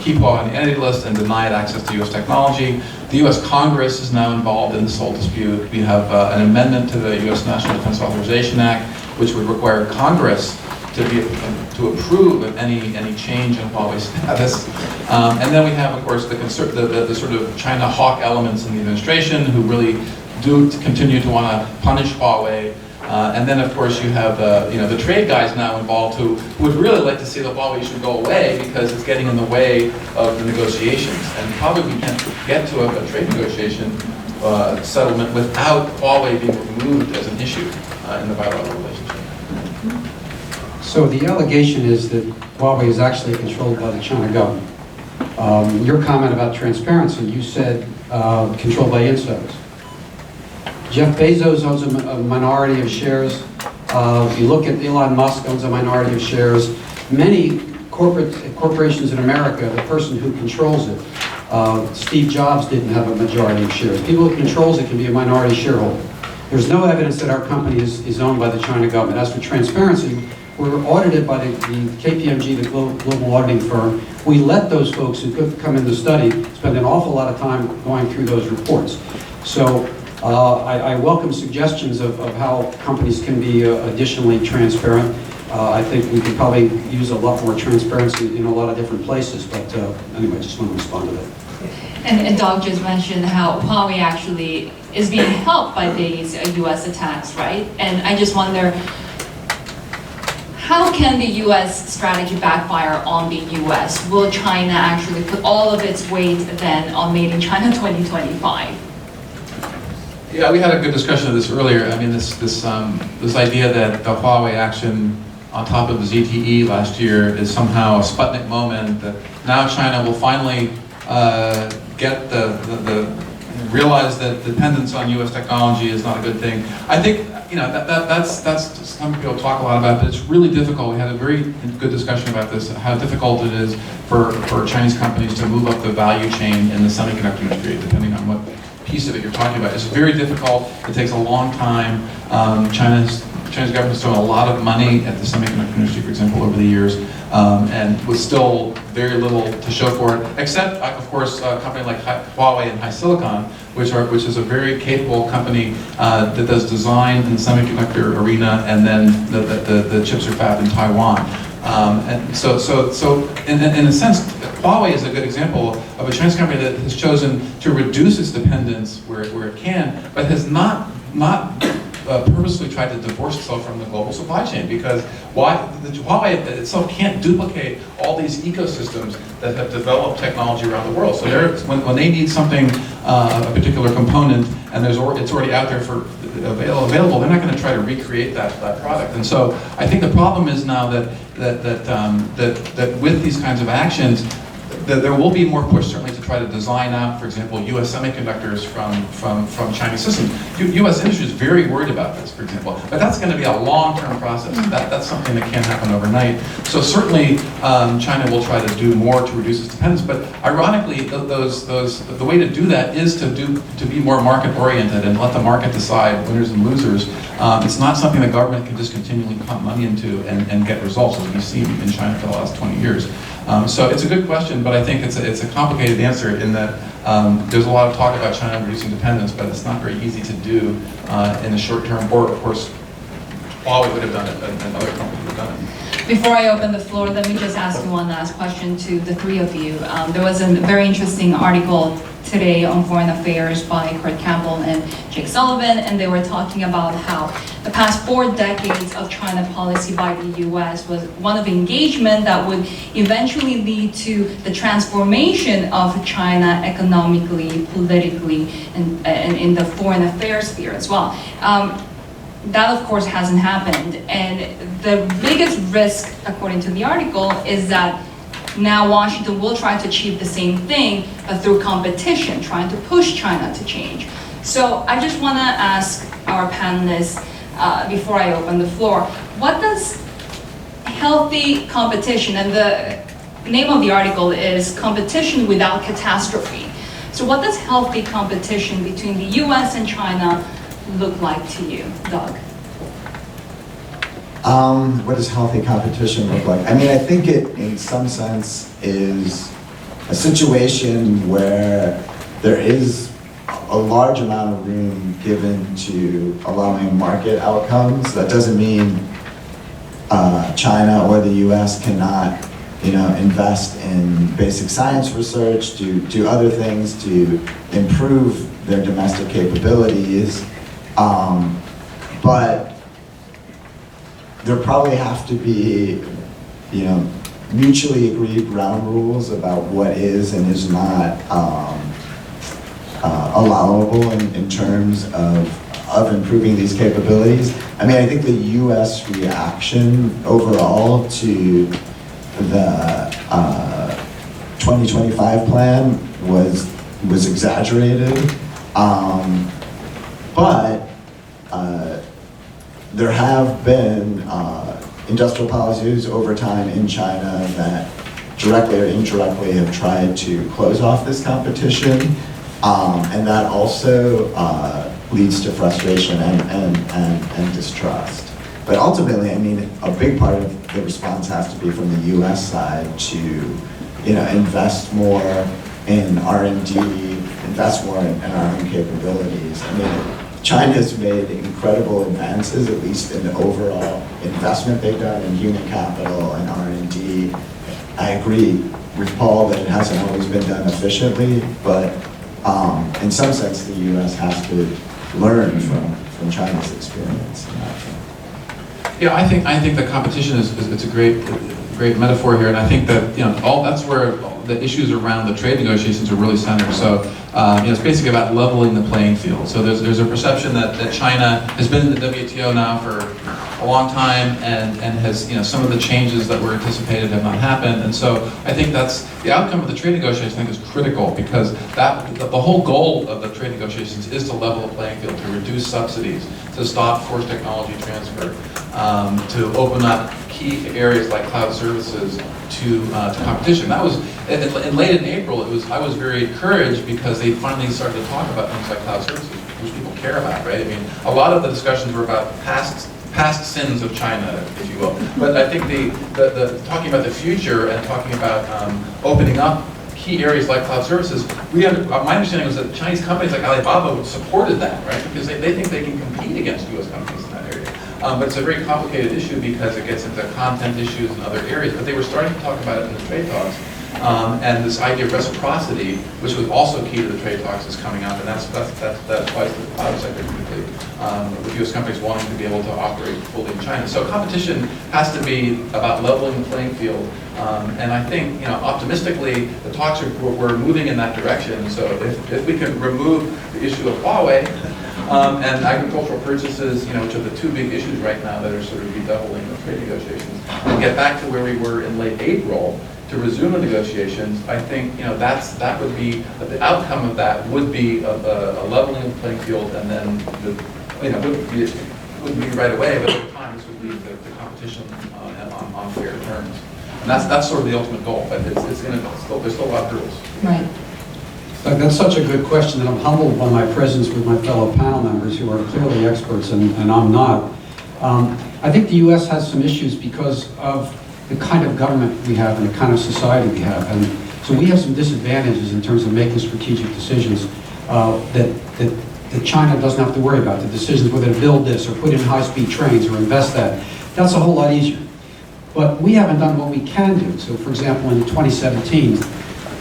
keep on the Entity List and deny it access to U.S. technology. The U.S. Congress is now involved in this whole dispute. We have an amendment to the U.S. National Defense Authorization Act which would require Congress to approve of any change in Huawei status. And then we have, of course, the sort of China hawk elements in the administration who really do continue to want to punish Huawei. And then, of course, you have the trade guys now involved who would really like to see that Huawei should go away because it's getting in the way of the negotiations. And probably we can't get to a trade negotiation settlement without Huawei being removed as an issue in the bilateral relationship. So the allegation is that Huawei is actually controlled by the China government. Your comment about transparency, you said controlled by insiders. Jeff Bezos owns a minority of shares. If you look at Elon Musk owns a minority of shares. Many corporations in America, the person who controls it, Steve Jobs didn't have a majority of shares. People who controls it can be a minority shareholder. There's no evidence that our company is owned by the China government. As for transparency, we're audited by the KPMG, the global auditing firm. We let those folks who could come in the study spend an awful lot of time going through those reports. So I welcome suggestions of how companies can be additionally transparent. I think we could probably use a lot more transparency in a lot of different places, but anyway, I just want to respond to that. And Doug just mentioned how Huawei actually is being helped by these U.S. attacks, right? And I just wonder, how can the U.S. strategy backfire on the U.S.? Will China actually put all of its weight then on Made in China 2025? Yeah, we had a good discussion of this earlier. I mean, this idea that the Huawei action on top of the ZTE last year is somehow a Sputnik moment, that now China will finally get realize that dependence on U.S. technology is not a good thing. I think that's some people talk a lot about, but it's really difficult. We had a very good discussion about this, how difficult it is for Chinese companies to move up the value chain in the semiconductor industry, depending on what piece of it you're talking about. It's very difficult. It takes a long time. China's government has thrown a lot of money at the semiconductor industry, for example, over the years, and with still very little to show for it, except, of course, a company like Huawei and HiSilicon, which is a very capable company that does design in the semiconductor arena, and then the chips are fabbed in Taiwan. And so in a sense, Huawei is a good example of a Chinese company that has chosen to reduce its dependence where it can, but has not purposely tried to divorce itself from the global supply chain, because Huawei itself can't duplicate all these ecosystems that have developed technology around the world. So when they need something, a particular component, and it's already out there for available, they're not going to try to recreate that product. And so I think the problem is now that with these kinds of actions, that there will be more push certainly to try to design out, for example, U.S. semiconductors from Chinese systems. U.S. industry is very worried about this, for example, but that's going to be a long-term process. That's something that can't happen overnight. So certainly China will try to do more to reduce its dependence, but ironically, the way to do that is to be more market-oriented and let the market decide winners and losers. It's not something the government can just continually pump money into and get results, as we've seen in China for the last 20 years. So it's a good question, but I think it's a complicated answer in that there's a lot of talk about China reducing dependence, but it's not very easy to do in the short term, or of course, Huawei would have done it and other companies would have done it. Before I open the floor, let me just ask you one last question to the three of you. There was a very interesting article today on Foreign Affairs by Kurt Campbell and Jake Sullivan, and they were talking about how the past 4 decades of China policy by the US was one of engagement that would eventually lead to the transformation of China economically, politically, and in the foreign affairs sphere as well. That, of course, hasn't happened. And the biggest risk, according to the article, is that now Washington will try to achieve the same thing, but through competition, trying to push China to change. So I just want to ask our panelists, before I open the floor, what does healthy competition, and the name of the article is Competition Without Catastrophe. So what does healthy competition between the US and China look like to you, Doug? What does healthy competition look like? I mean, I think it, in some sense, is a situation where there is a large amount of room given to allowing market outcomes. That doesn't mean China or the US cannot, invest in basic science research, do other things to improve their domestic capabilities. But there probably have to be, mutually agreed ground rules about what is and is not allowable in terms of improving these capabilities. I mean, I think the US reaction overall to the 2025 plan was exaggerated. But there have been industrial policies over time in China that directly or indirectly have tried to close off this competition, and that also leads to frustration and distrust. But ultimately, I mean, a big part of the response has to be from the U.S. side to, invest more in R&D, invest more in our own capabilities. I mean, China's made incredible advances, at least in the overall investment they've done in human capital and R&D. I agree with Paul that it hasn't always been done efficiently, but in some sense, the U.S. has to learn from China's experience. Yeah, I think the competition it's a great metaphor here, and I think that that's where the issues around the trade negotiations are really centered. So it's basically about leveling the playing field. So there's a perception that China has been in the WTO now for a long time and has some of the changes that were anticipated have not happened. And so I think that's the outcome of the trade negotiations. I think is critical because the whole goal of the trade negotiations is to level the playing field, to reduce subsidies, to stop forced technology transfer, to open up key areas like cloud services to competition. That was late in April. I was very encouraged because they finally started to talk about things like cloud services, which people care about, right? I mean, a lot of the discussions were about past sins of China, if you will. But I think the talking about the future and talking about opening up key areas like cloud services, my understanding was that Chinese companies like Alibaba supported that, right? Because they think they can compete against U.S. companies in that area. But it's a very complicated issue because it gets into content issues and other areas. But they were starting to talk about it in the trade talks. And this idea of reciprocity, which was also key to the trade talks, is coming up, and that applies to the cloud sector particularly, with U.S. companies wanting to be able to operate fully in China. So competition has to be about leveling the playing field, and I think, optimistically, the talks we're moving in that direction. So if we can remove the issue of Huawei and agricultural purchases, which are the two big issues right now that are sort of redoubling the trade negotiations, and get back to where we were in late April, to resume the negotiations, I think that would be the outcome of that would be a leveling of the playing field, and then wouldn't be right away, but over time this would lead to the competition on fair terms, and that's sort of the ultimate goal. But there's still a lot of hurdles. Right. That's such a good question that I'm humbled by my presence with my fellow panel members who are clearly experts and I'm not. I think the U.S. has some issues because of the kind of government we have and the kind of society we have. And so we have some disadvantages in terms of making strategic decisions that China doesn't have to worry about. The decisions whether to build this or put in high-speed trains or invest that, that's a whole lot easier. But we haven't done what we can do. So for example, in 2017,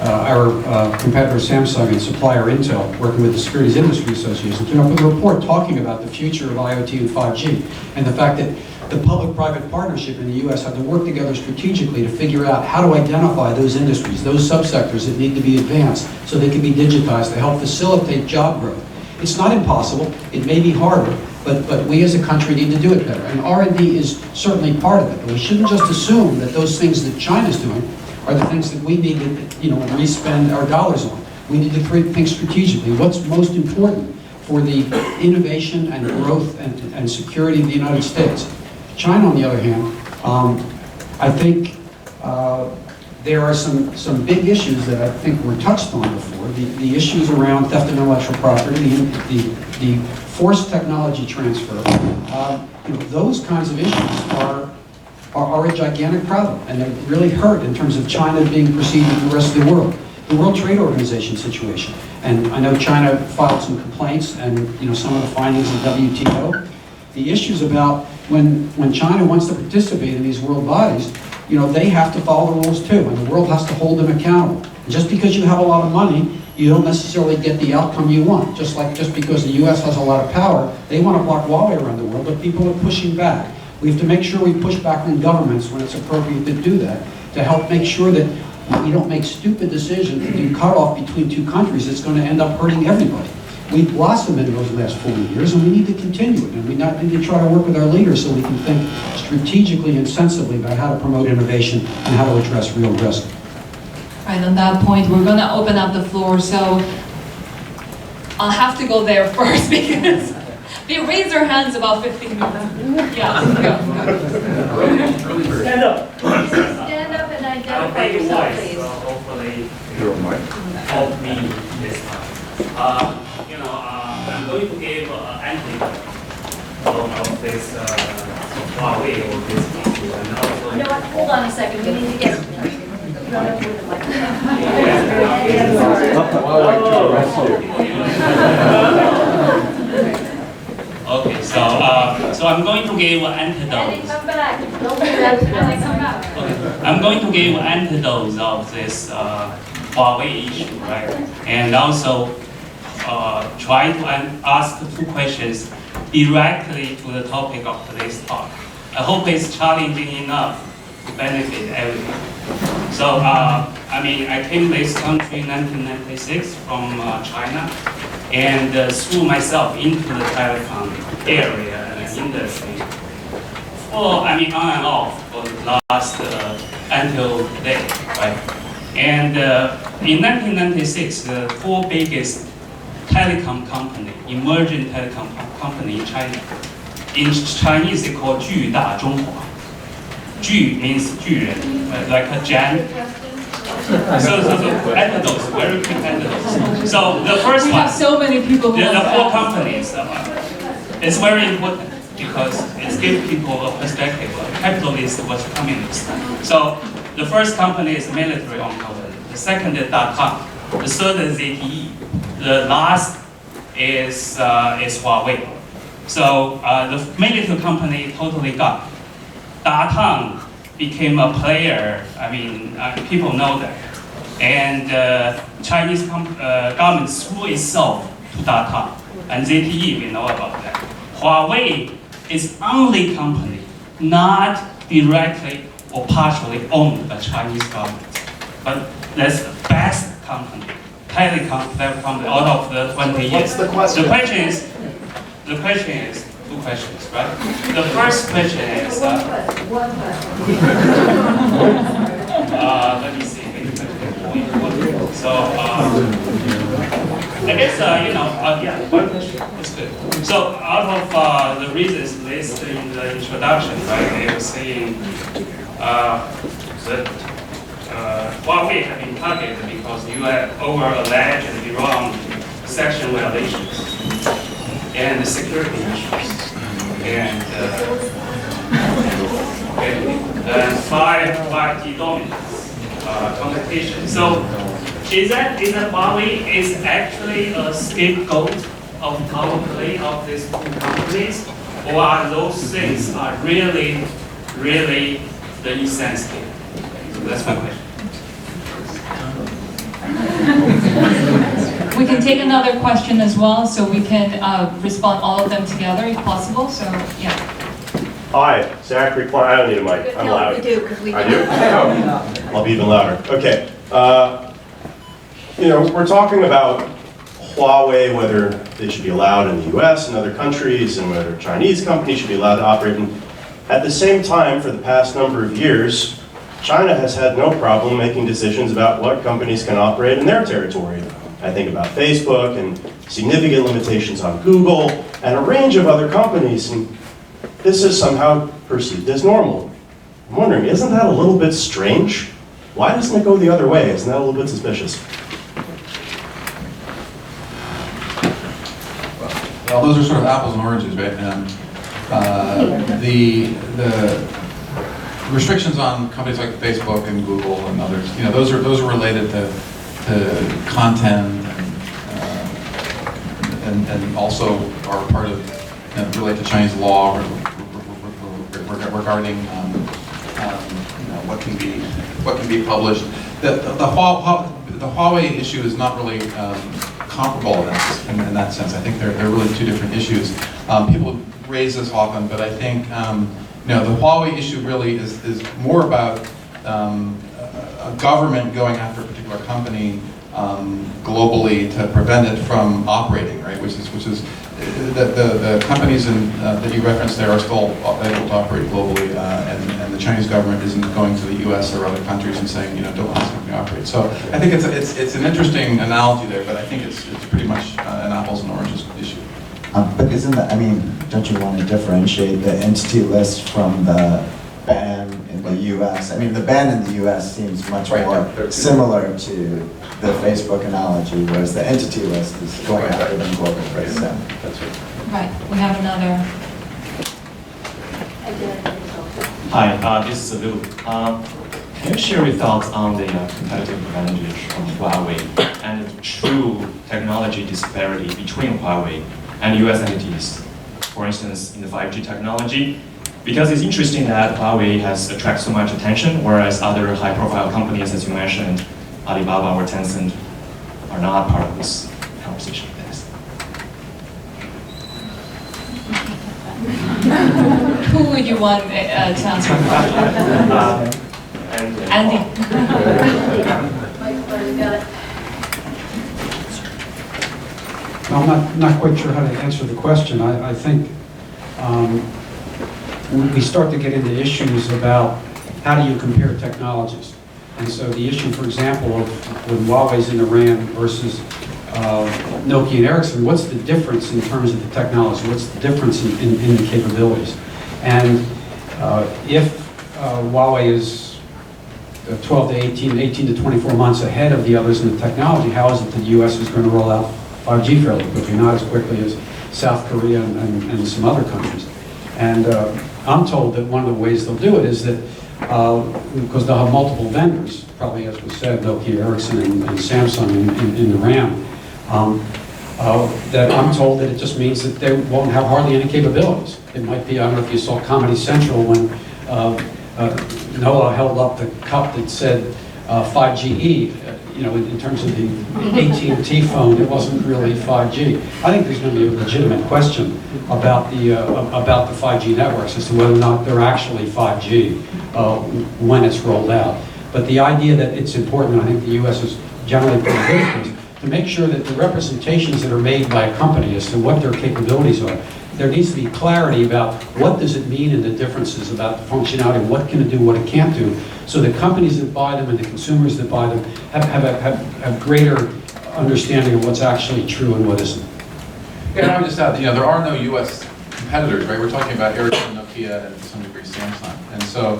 our competitor Samsung and supplier Intel, working with the Securities Industry Association, came up with a report talking about the future of IoT and 5G, and the fact that the public-private partnership in the U.S. have to work together strategically to figure out how to identify those industries, those subsectors that need to be advanced so they can be digitized to help facilitate job growth. It's not impossible, it may be harder, but we as a country need to do it better. And R&D is certainly part of it, but we shouldn't just assume that those things that China's doing are the things that we need to, re-spend our dollars on. We need to think strategically. What's most important for the innovation and growth and security of the United States? China, on the other hand, I think there are some big issues that I think were touched on before. The issues around theft of intellectual property, the forced technology transfer. Those kinds of issues are a gigantic problem, and they really hurt in terms of China being perceived with the rest of the world. The World Trade Organization situation, and I know China filed some complaints, and some of the findings of WTO. The issues about when China wants to participate in these world bodies, they have to follow the rules too, and the world has to hold them accountable. And just because you have a lot of money, you don't necessarily get the outcome you want. Just because the U.S. has a lot of power, they want to block Huawei around the world, but people are pushing back. We have to make sure we push back on governments when it's appropriate to do that, to help make sure that we don't make stupid decisions to do cutoff between two countries that's going to end up hurting everybody. We've blossomed in those last 40 years, and we need to continue it. And we need to try to work with our leaders so we can think strategically and sensibly about how to promote innovation and how to address real risk. Right, on that point, we're going to open up the floor. So I'll have to go there first because they raised their hands about 15 minutes. Yeah, go. Stand up. Stand up and identify yourself, please. Hopefully, help me this time. I'm going to give antidote of this Huawei or this issue, and also. You know what, hold on a second, we need to get. You don't have to do the microphone. Okay, so I'm going to give And antidote. come back, don't do that, and come back. Okay. I'm going to give antidotes of this Huawei issue, right? And also try to ask two questions directly to the topic of today's talk. I hope it's challenging enough to benefit everyone. So, I came to this country in 1996 from China, and threw myself into the telecom area and industry. On and off for the last until today, right? And in 1996, the four biggest telecom company, emerging telecom company in China. In Chinese, they call 巨大中华. 巨 means 巨人, like a giant. So antidotes, very quick antidotes. So the first We one, have so many people who the want to four ask. companies, it's very important because it gives people a perspective of capitalist versus communist. So the first company is military-owned company. The second is .com. The third is ZTE. The last is Huawei. So the military company totally gone. .com became a player. People know that. And Chinese government threw itself to .com. And ZTE, we know about that. Huawei is only company not directly or partially owned by Chinese government. But that's the best company, telecom company out of the 20 years. What's the question? The question is two questions, right? The first question is, One question. let me see. So, I guess, one question is good. So, out of the reasons listed in the introduction, right, they were saying that Huawei have been targeted because you have over-alleged and wrong section violations and the security issues and 5G dominance competition. So is that Huawei is actually a scapegoat of power play of these two companies, or are those things are really the insensitive? So that's my question. We can take another question as well, so we can respond all of them together if possible, so yeah. Hi, Zachary Klein. I don't need a mic. I'm No, loud. we do, because we. I do? Oh, I'll be even louder. Okay. We're talking about Huawei, whether they should be allowed in the US and other countries, and whether Chinese companies should be allowed to operate. And at the same time, for the past number of years, China has had no problem making decisions about what companies can operate in their territory. I think about Facebook and significant limitations on Google and a range of other companies. And this is somehow perceived as normal. I'm wondering, isn't that a little bit strange? Why doesn't it go the other way? Isn't that a little bit suspicious? Well, those are sort of apples and oranges, right? The restrictions on companies like Facebook and Google and others, those are related to content and also are part of relate to Chinese law regarding what can be published. The Huawei issue is not really comparable in that sense. I think they're really two different issues. People raise this often, but I think the Huawei issue really is more about a government going after a particular company globally to prevent it from operating, right? Which is the companies that you referenced there are still able to operate globally, and the Chinese government isn't going to the U.S. or other countries and saying, don't let this company operate. So I think it's an interesting analogy there, but I think it's pretty much an apples and oranges issue. But don't you want to differentiate the entity list from the ban in the U.S.? The ban in the U.S. seems much more similar to the Facebook analogy, whereas the entity list is going after them globally. So. That's right. Right, we have another. Hi, this is Lou. Can you share your thoughts on the competitive advantage of Huawei and the true technology disparity between Huawei and US entities, for instance, in the 5G technology? Because it's interesting that Huawei has attracted so much attention, whereas other high-profile companies, as you mentioned, Alibaba or Tencent, are not part of this conversation. Thanks. Who would you want to answer the question? Andy. I'm not quite sure how to answer the question. I think we start to get into issues about how do you compare technologies. And so the issue, for example, of when Huawei's in Iran versus Nokia and Ericsson, what's the difference in terms of the technology? What's the difference in the capabilities? And if Huawei is 12 to 18 to 24 months ahead of the others in the technology, how is it that the U.S. is going to roll out 5G fairly quickly, not as quickly as South Korea and some other countries? And I'm told that one of the ways they'll do it is that because they'll have multiple vendors, probably as was said, Nokia, Ericsson, and Samsung in the RAM, that I'm told that it just means that they won't have hardly any capabilities. It might be, I don't know if you saw Comedy Central when Noah held up the cup that said 5GE, in terms of the AT&T phone, it wasn't really 5G. I think there's going to be a legitimate question about the 5G networks as to whether or not they're actually 5G when it's rolled out. But the idea that it's important, I think the U.S. is generally pretty good at this, to make sure that the representations that are made by a company as to what their capabilities are, there needs to be clarity about what does it mean and the differences about the functionality, what can it do, what it can't do, so the companies that buy them and the consumers that buy them have greater understanding of what's actually true and what isn't. Yeah, and I would just add, there are no U.S. competitors, right? We're talking about Ericsson, Nokia, and to some degree Samsung. And so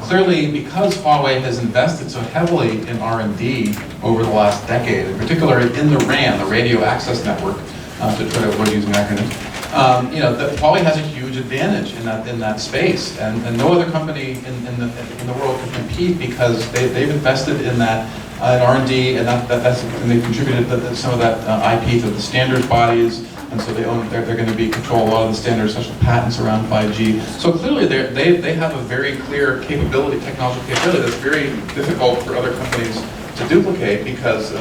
clearly, because Huawei has invested so heavily in R&D over the last decade, in particular in the RAN, the Radio Access Network, to try to avoid using acronyms, Huawei has a huge advantage in that space, and no other company in the world can compete because they've invested in that in R&D, and they've contributed some of that IP to the standards bodies, and so they're going to be control a lot of the standards, such as patents around 5G. So clearly, they have a very clear capability, technological capability that's very difficult for other companies to duplicate because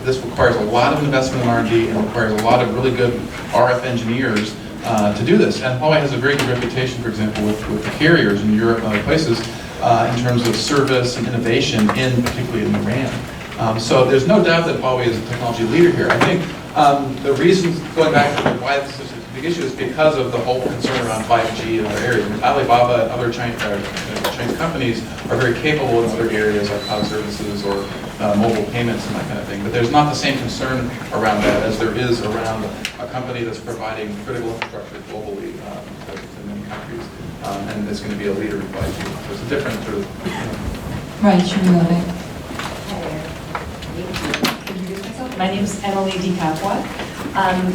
this requires a lot of investment in R&D and requires a lot of really good RF engineers to do this. And Huawei has a very good reputation, for example, with the carriers in Europe and other places in terms of service and innovation, particularly in the RAN. So there's no doubt that Huawei is a technology leader here. I think the reasons, going back to why this is a big issue, is because of the whole concern around 5G and other areas. I mean, Alibaba and other Chinese companies are very capable in other areas like cloud services or mobile payments and that kind of thing. But there's not the same concern around that as there is around a company that's providing critical infrastructure globally to many countries. And it's going to be a leader in 5G. So it's a different sort of... Right, Shimilode. My name is Emily Decoupling.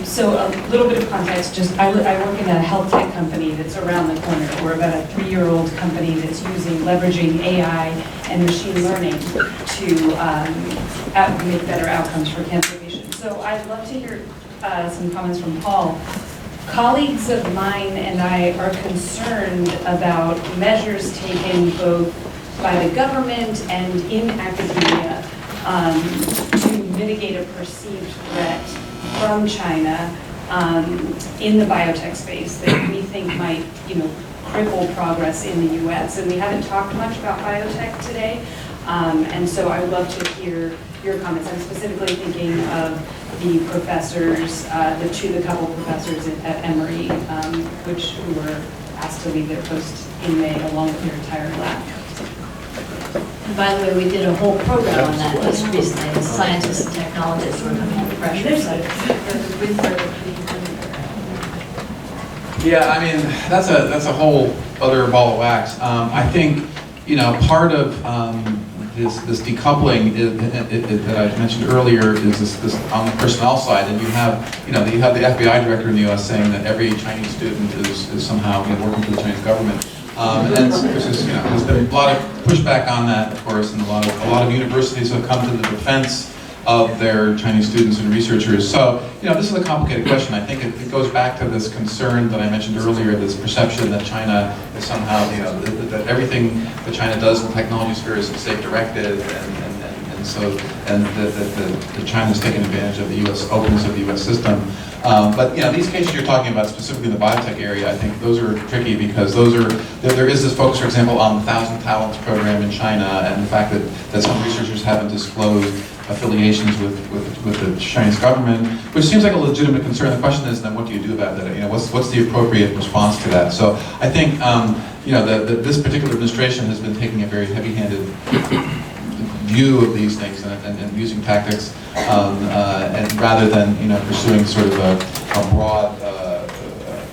So a little bit of context, I work in a health tech company that's around the corner. We're about a 3-year-old company that's leveraging AI and machine learning to make better outcomes for cancer patients. So I'd love to hear some comments from Paul. Colleagues of mine and I are concerned about measures taken both by the government and in academia to mitigate a perceived threat from China in the biotech space that we think might, cripple progress in the U.S. And we haven't talked much about biotech today, and so I would love to hear your comments. I'm specifically thinking of the professors, the couple of professors at Emory, who were asked to leave their posts in May along with their entire lab. And by the way, we did a whole program on that just recently. The scientists and technologists were coming under pressure. So Yeah, I mean, that's a whole other ball of wax. I think, part of this decoupling that I mentioned earlier is this on the personnel side, and you have the FBI director in the U.S. saying that every Chinese student is somehow working for the Chinese government. And there's been a lot of pushback on that, of course, and a lot of universities have come to the defense of their Chinese students and researchers. So, this is a complicated question. I think it goes back to this concern that I mentioned earlier, this perception that China is somehow, that everything that China does in the technology sphere is state-directed, and that China's taking advantage of the U.S. openness of the U.S. system. But these cases you're talking about, specifically in the biotech area, I think those are tricky because there is this focus, for example, on the 1,000 Talents program in China, and the fact that some researchers haven't disclosed affiliations with the Chinese government, which seems like a legitimate concern. The question is then, what do you do about that? What's the appropriate response to that? So I think this particular administration has been taking a very heavy-handed view of these things and using tactics, and rather than pursuing sort of a broad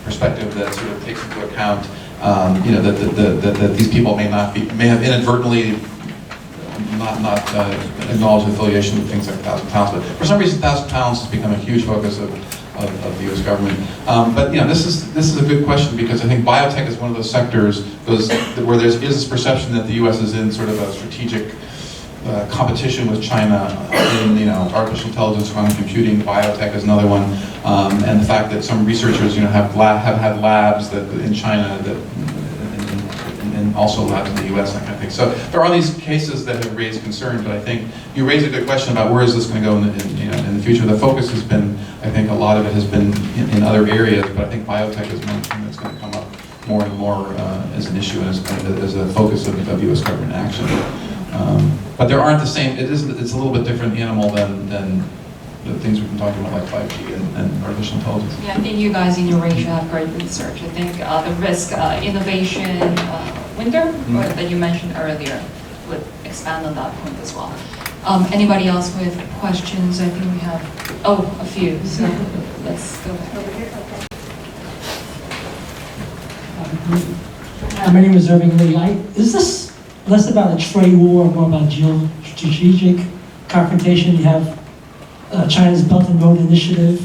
perspective that sort of takes into account that these people may have inadvertently not acknowledged affiliation with things like 1,000 Talents, but for some reason 1,000 Talents has become a huge focus of the U.S. government. But this is a good question because I think biotech is one of those sectors where there is this perception that the U.S. is in sort of a strategic competition with China in artificial intelligence, quantum computing. Biotech is another one, and the fact that some researchers have had labs in China and also labs in the U.S. that kind of thing. So there are these cases that have raised concern, but I think you raise a good question about where is this going to go in the future. The focus has been, I think, a lot of it has been in other areas, but I think biotech is one thing that's going to come up more and more as an issue and as a focus of U.S. government action. But there aren't the same. It's a little bit different animal than the things we've been talking about, like 5G and artificial intelligence. Yeah, I think you guys in Eurasia have great research. I think the risk innovation window that you mentioned earlier would expand on that point as well. Anybody else with questions? I think we have a few. So let's go ahead. My name is Irving Lee. Is this less about a trade war, more about geostrategic confrontation? You have China's Belt and Road Initiative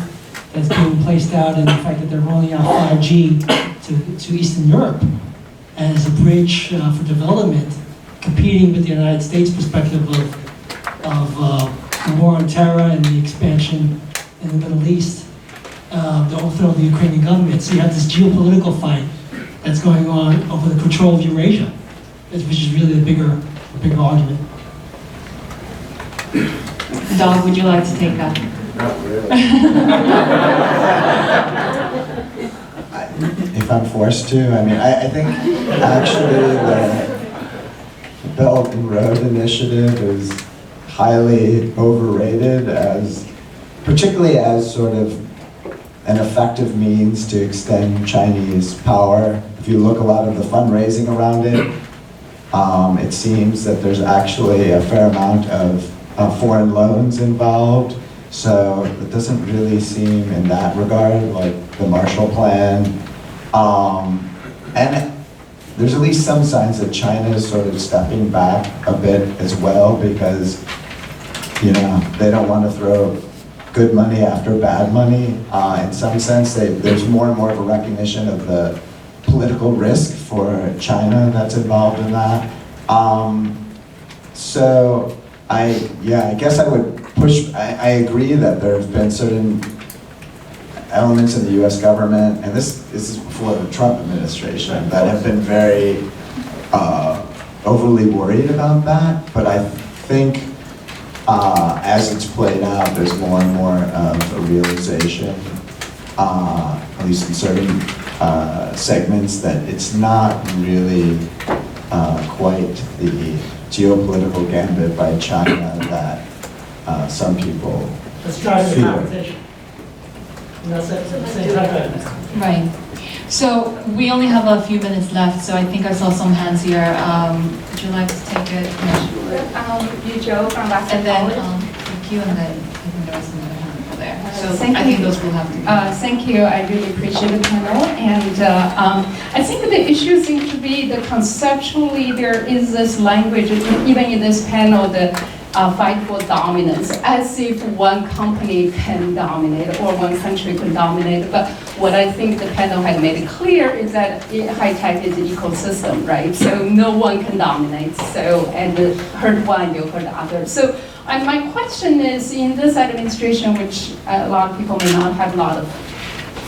that's being placed out, and the fact that they're rolling out 5G to Eastern Europe as a bridge for development, competing with the United States perspective of the war on terror and the expansion in the Middle East, the overthrow of the Ukrainian government. So you have this geopolitical fight that's going on over the control of Eurasia, which is really the bigger argument. Doug, would you like to take that? Not really. If I'm forced to, I mean, I think actually the Belt and Road Initiative is highly overrated particularly as sort of an effective means to extend Chinese power. If you look a lot of the fundraising around it, it seems that there's actually a fair amount of foreign loans involved. So it doesn't really seem in that regard like the Marshall Plan. And there's at least some signs that China is sort of stepping back a bit as well because, they don't want to throw good money after bad money. In some sense, there's more and more of a recognition of the political risk for China that's involved in that. So I guess I would push, I agree that there have been certain elements in the US government, and this is before the Trump administration, that have been very overly worried about that, but I think as it's played out, there's more and more of a realization, at least in certain segments, that it's not really quite the geopolitical gambit by China that some people Let's try the fear. competition. And that's it, same time. Right. So we only have a few minutes left, so I think I saw some hands here. Would you like to take it? You Joe from Boston And then, College. thank you, and then I think there was another hand over there. So Thank I think you. those will have to be. Thank you. I really appreciate the panel. And I think the issue seems to be that conceptually there is this language, even in this panel, the fight for dominance, as if one company can dominate or one country can dominate. But what I think the panel had made it clear is that high tech is an ecosystem, right? So no one can dominate. So, and hurt one, you hurt the other. So my question is, in this administration, which a lot of people may not have a lot of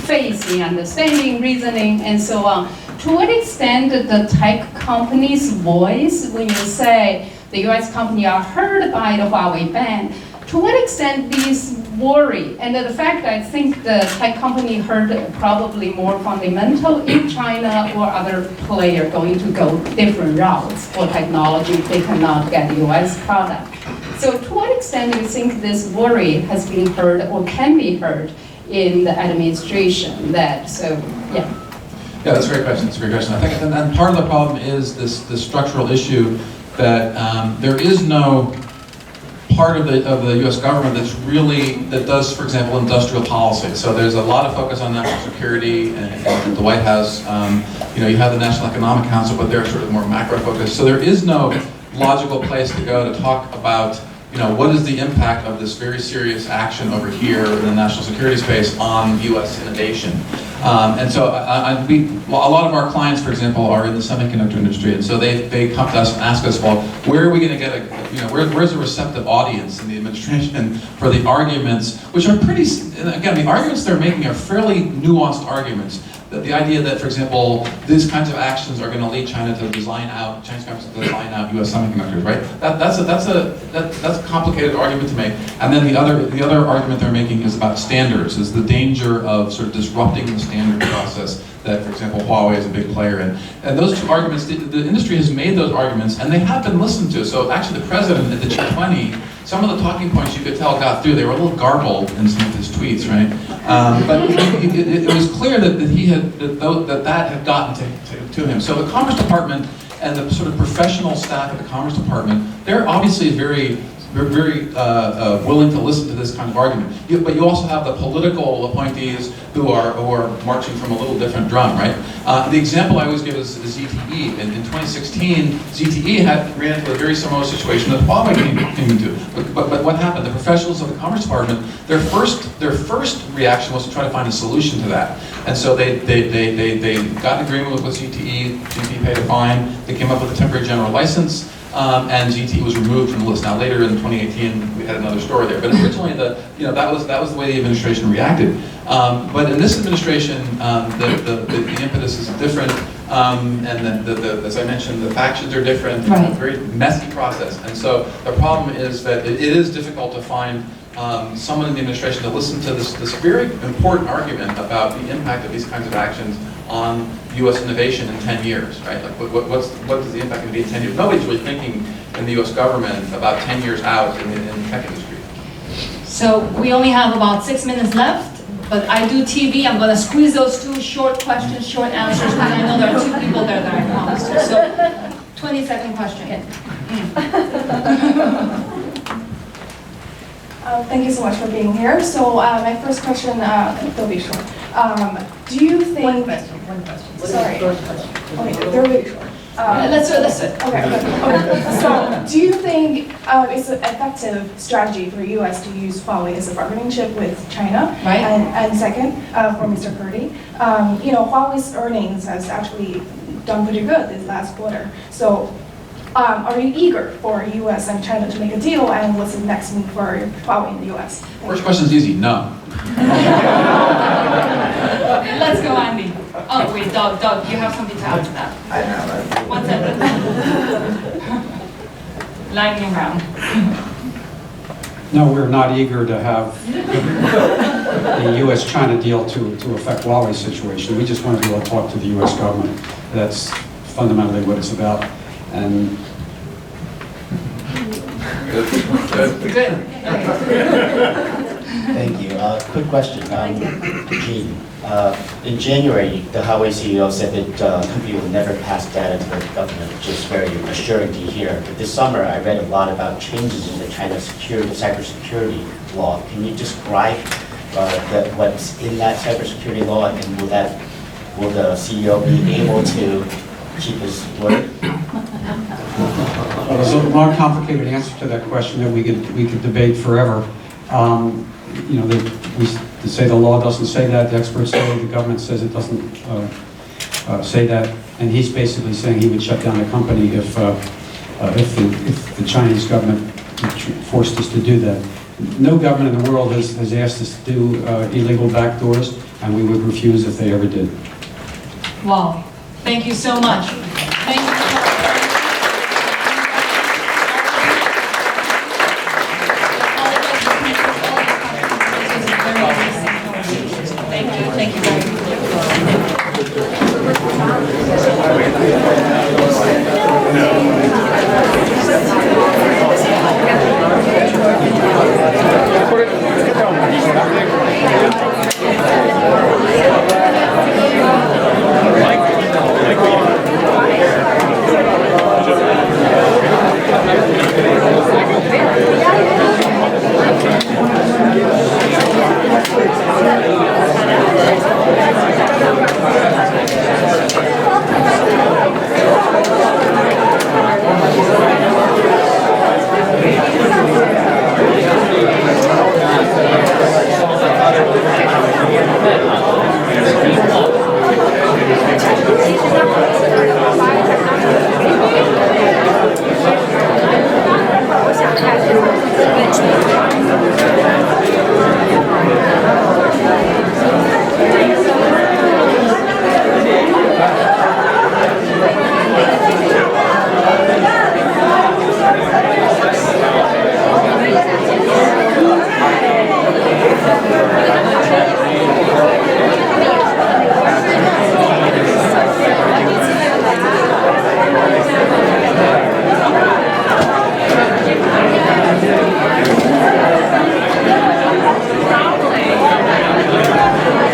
faith in understanding, reasoning, and so on, to what extent the tech company's voice, when you say the US company are hurt by the Huawei ban, to what extent these worry, and the fact that I think the tech company heard probably more fundamental in China or other player going to go different routes for technology if they cannot get US product. So to what extent do you think this worry has been heard or can be heard in the administration? Yeah. Yeah, that's a great question. It's a great question. I think, and part of the problem is this structural issue that there is no part of the U.S. government that does, for example, industrial policy. So there's a lot of focus on national security, and the White House, you have the National Economic Council, but they're sort of more macro focused. So there is no logical place to go to talk about, what is the impact of this very serious action over here in the national security space on U.S. innovation. And so a lot of our clients, for example, are in the semiconductor industry, and so they come to us and ask us, well, where are we going to get where's a receptive audience in the administration for the arguments, which are pretty, again, the arguments they're making are fairly nuanced arguments. The idea that, for example, these kinds of actions are going to lead China to design out, Chinese companies to design out U.S. semiconductors, right? That's a complicated argument to make. And then the other argument they're making is about standards, is the danger of sort of disrupting the standard process that, for example, Huawei is a big player in. And those two arguments, the industry has made those arguments, and they have been listened to. So actually, the president at the G20, some of the talking points you could tell got through. They were a little garbled in some of his tweets, right? But it was clear that that had gotten to him. So the Commerce Department and the sort of professional staff at the Commerce Department, they're obviously very willing to listen to this kind of argument. But you also have the political appointees who are marching from a little different drum, right? The example I always give is ZTE. In 2016, ZTE ran into a very similar situation that Huawei came into. But what happened? The professionals of the Commerce Department, their first reaction was to try to find a solution to that. And so they got an agreement with ZTE. ZTE paid a fine. They came up with a temporary general license. and ZTE was removed from the list. Now later in 2018, we had another story there, but originally that was the way the administration reacted. But in this administration, the impetus is different, and as I mentioned, the factions are different. Right. It's a very messy process, and so the problem is that it is difficult to find someone in the administration to listen to this very important argument about the impact of these kinds of actions on U.S. innovation in 10 years, right? Like, what is the impact going to be in 10 years? Nobody's really thinking in the U.S. government about 10 years out in the tech industry. So we only have about 6 minutes left, but I do TV. I'm going to squeeze those 2 short questions, short answers, because I know there are 2 people there that I promised to. So 20-second question. Thank you so much for being here. So my first question, they'll be short. Do you think... One question. Sorry. Okay, they're really short. Let's do it. Okay. So do you think it's an effective strategy for U.S. to use Huawei as a bargaining chip with China? Right. And second, for Mr. Purdy, Huawei's earnings has actually done pretty good this last quarter. So are you eager for U.S. and China to make a deal, and what's the next move for Huawei in the U.S.? First question is easy, no. Let's go, Andy. Oh, wait, Doug, you have something to add to that. I know. 1 sentence. Lightning round. No, we're not eager to have the U.S.-China deal to affect Huawei's situation. We just want to be able to talk to the U.S. government. That's fundamentally what it's about. And Good. Thank you. Quick question. Gene, in January, the Huawei CEO said that the company would never pass data to the government, which is very assuring to hear. But this summer, I read a lot about changes in the China cybersecurity law. Can you describe what's in that cybersecurity law, and will the CEO be able to keep his word? there's a more complicated answer to that question that we could debate forever. We say the law doesn't say that, the experts say, the government says it doesn't say that, and he's basically saying he would shut down the company if the Chinese government forced us to do that. No government in the world has asked us to do illegal backdoors, and we would refuse if they ever did. Wow. Thank you so much. Thank you. Thank you very much.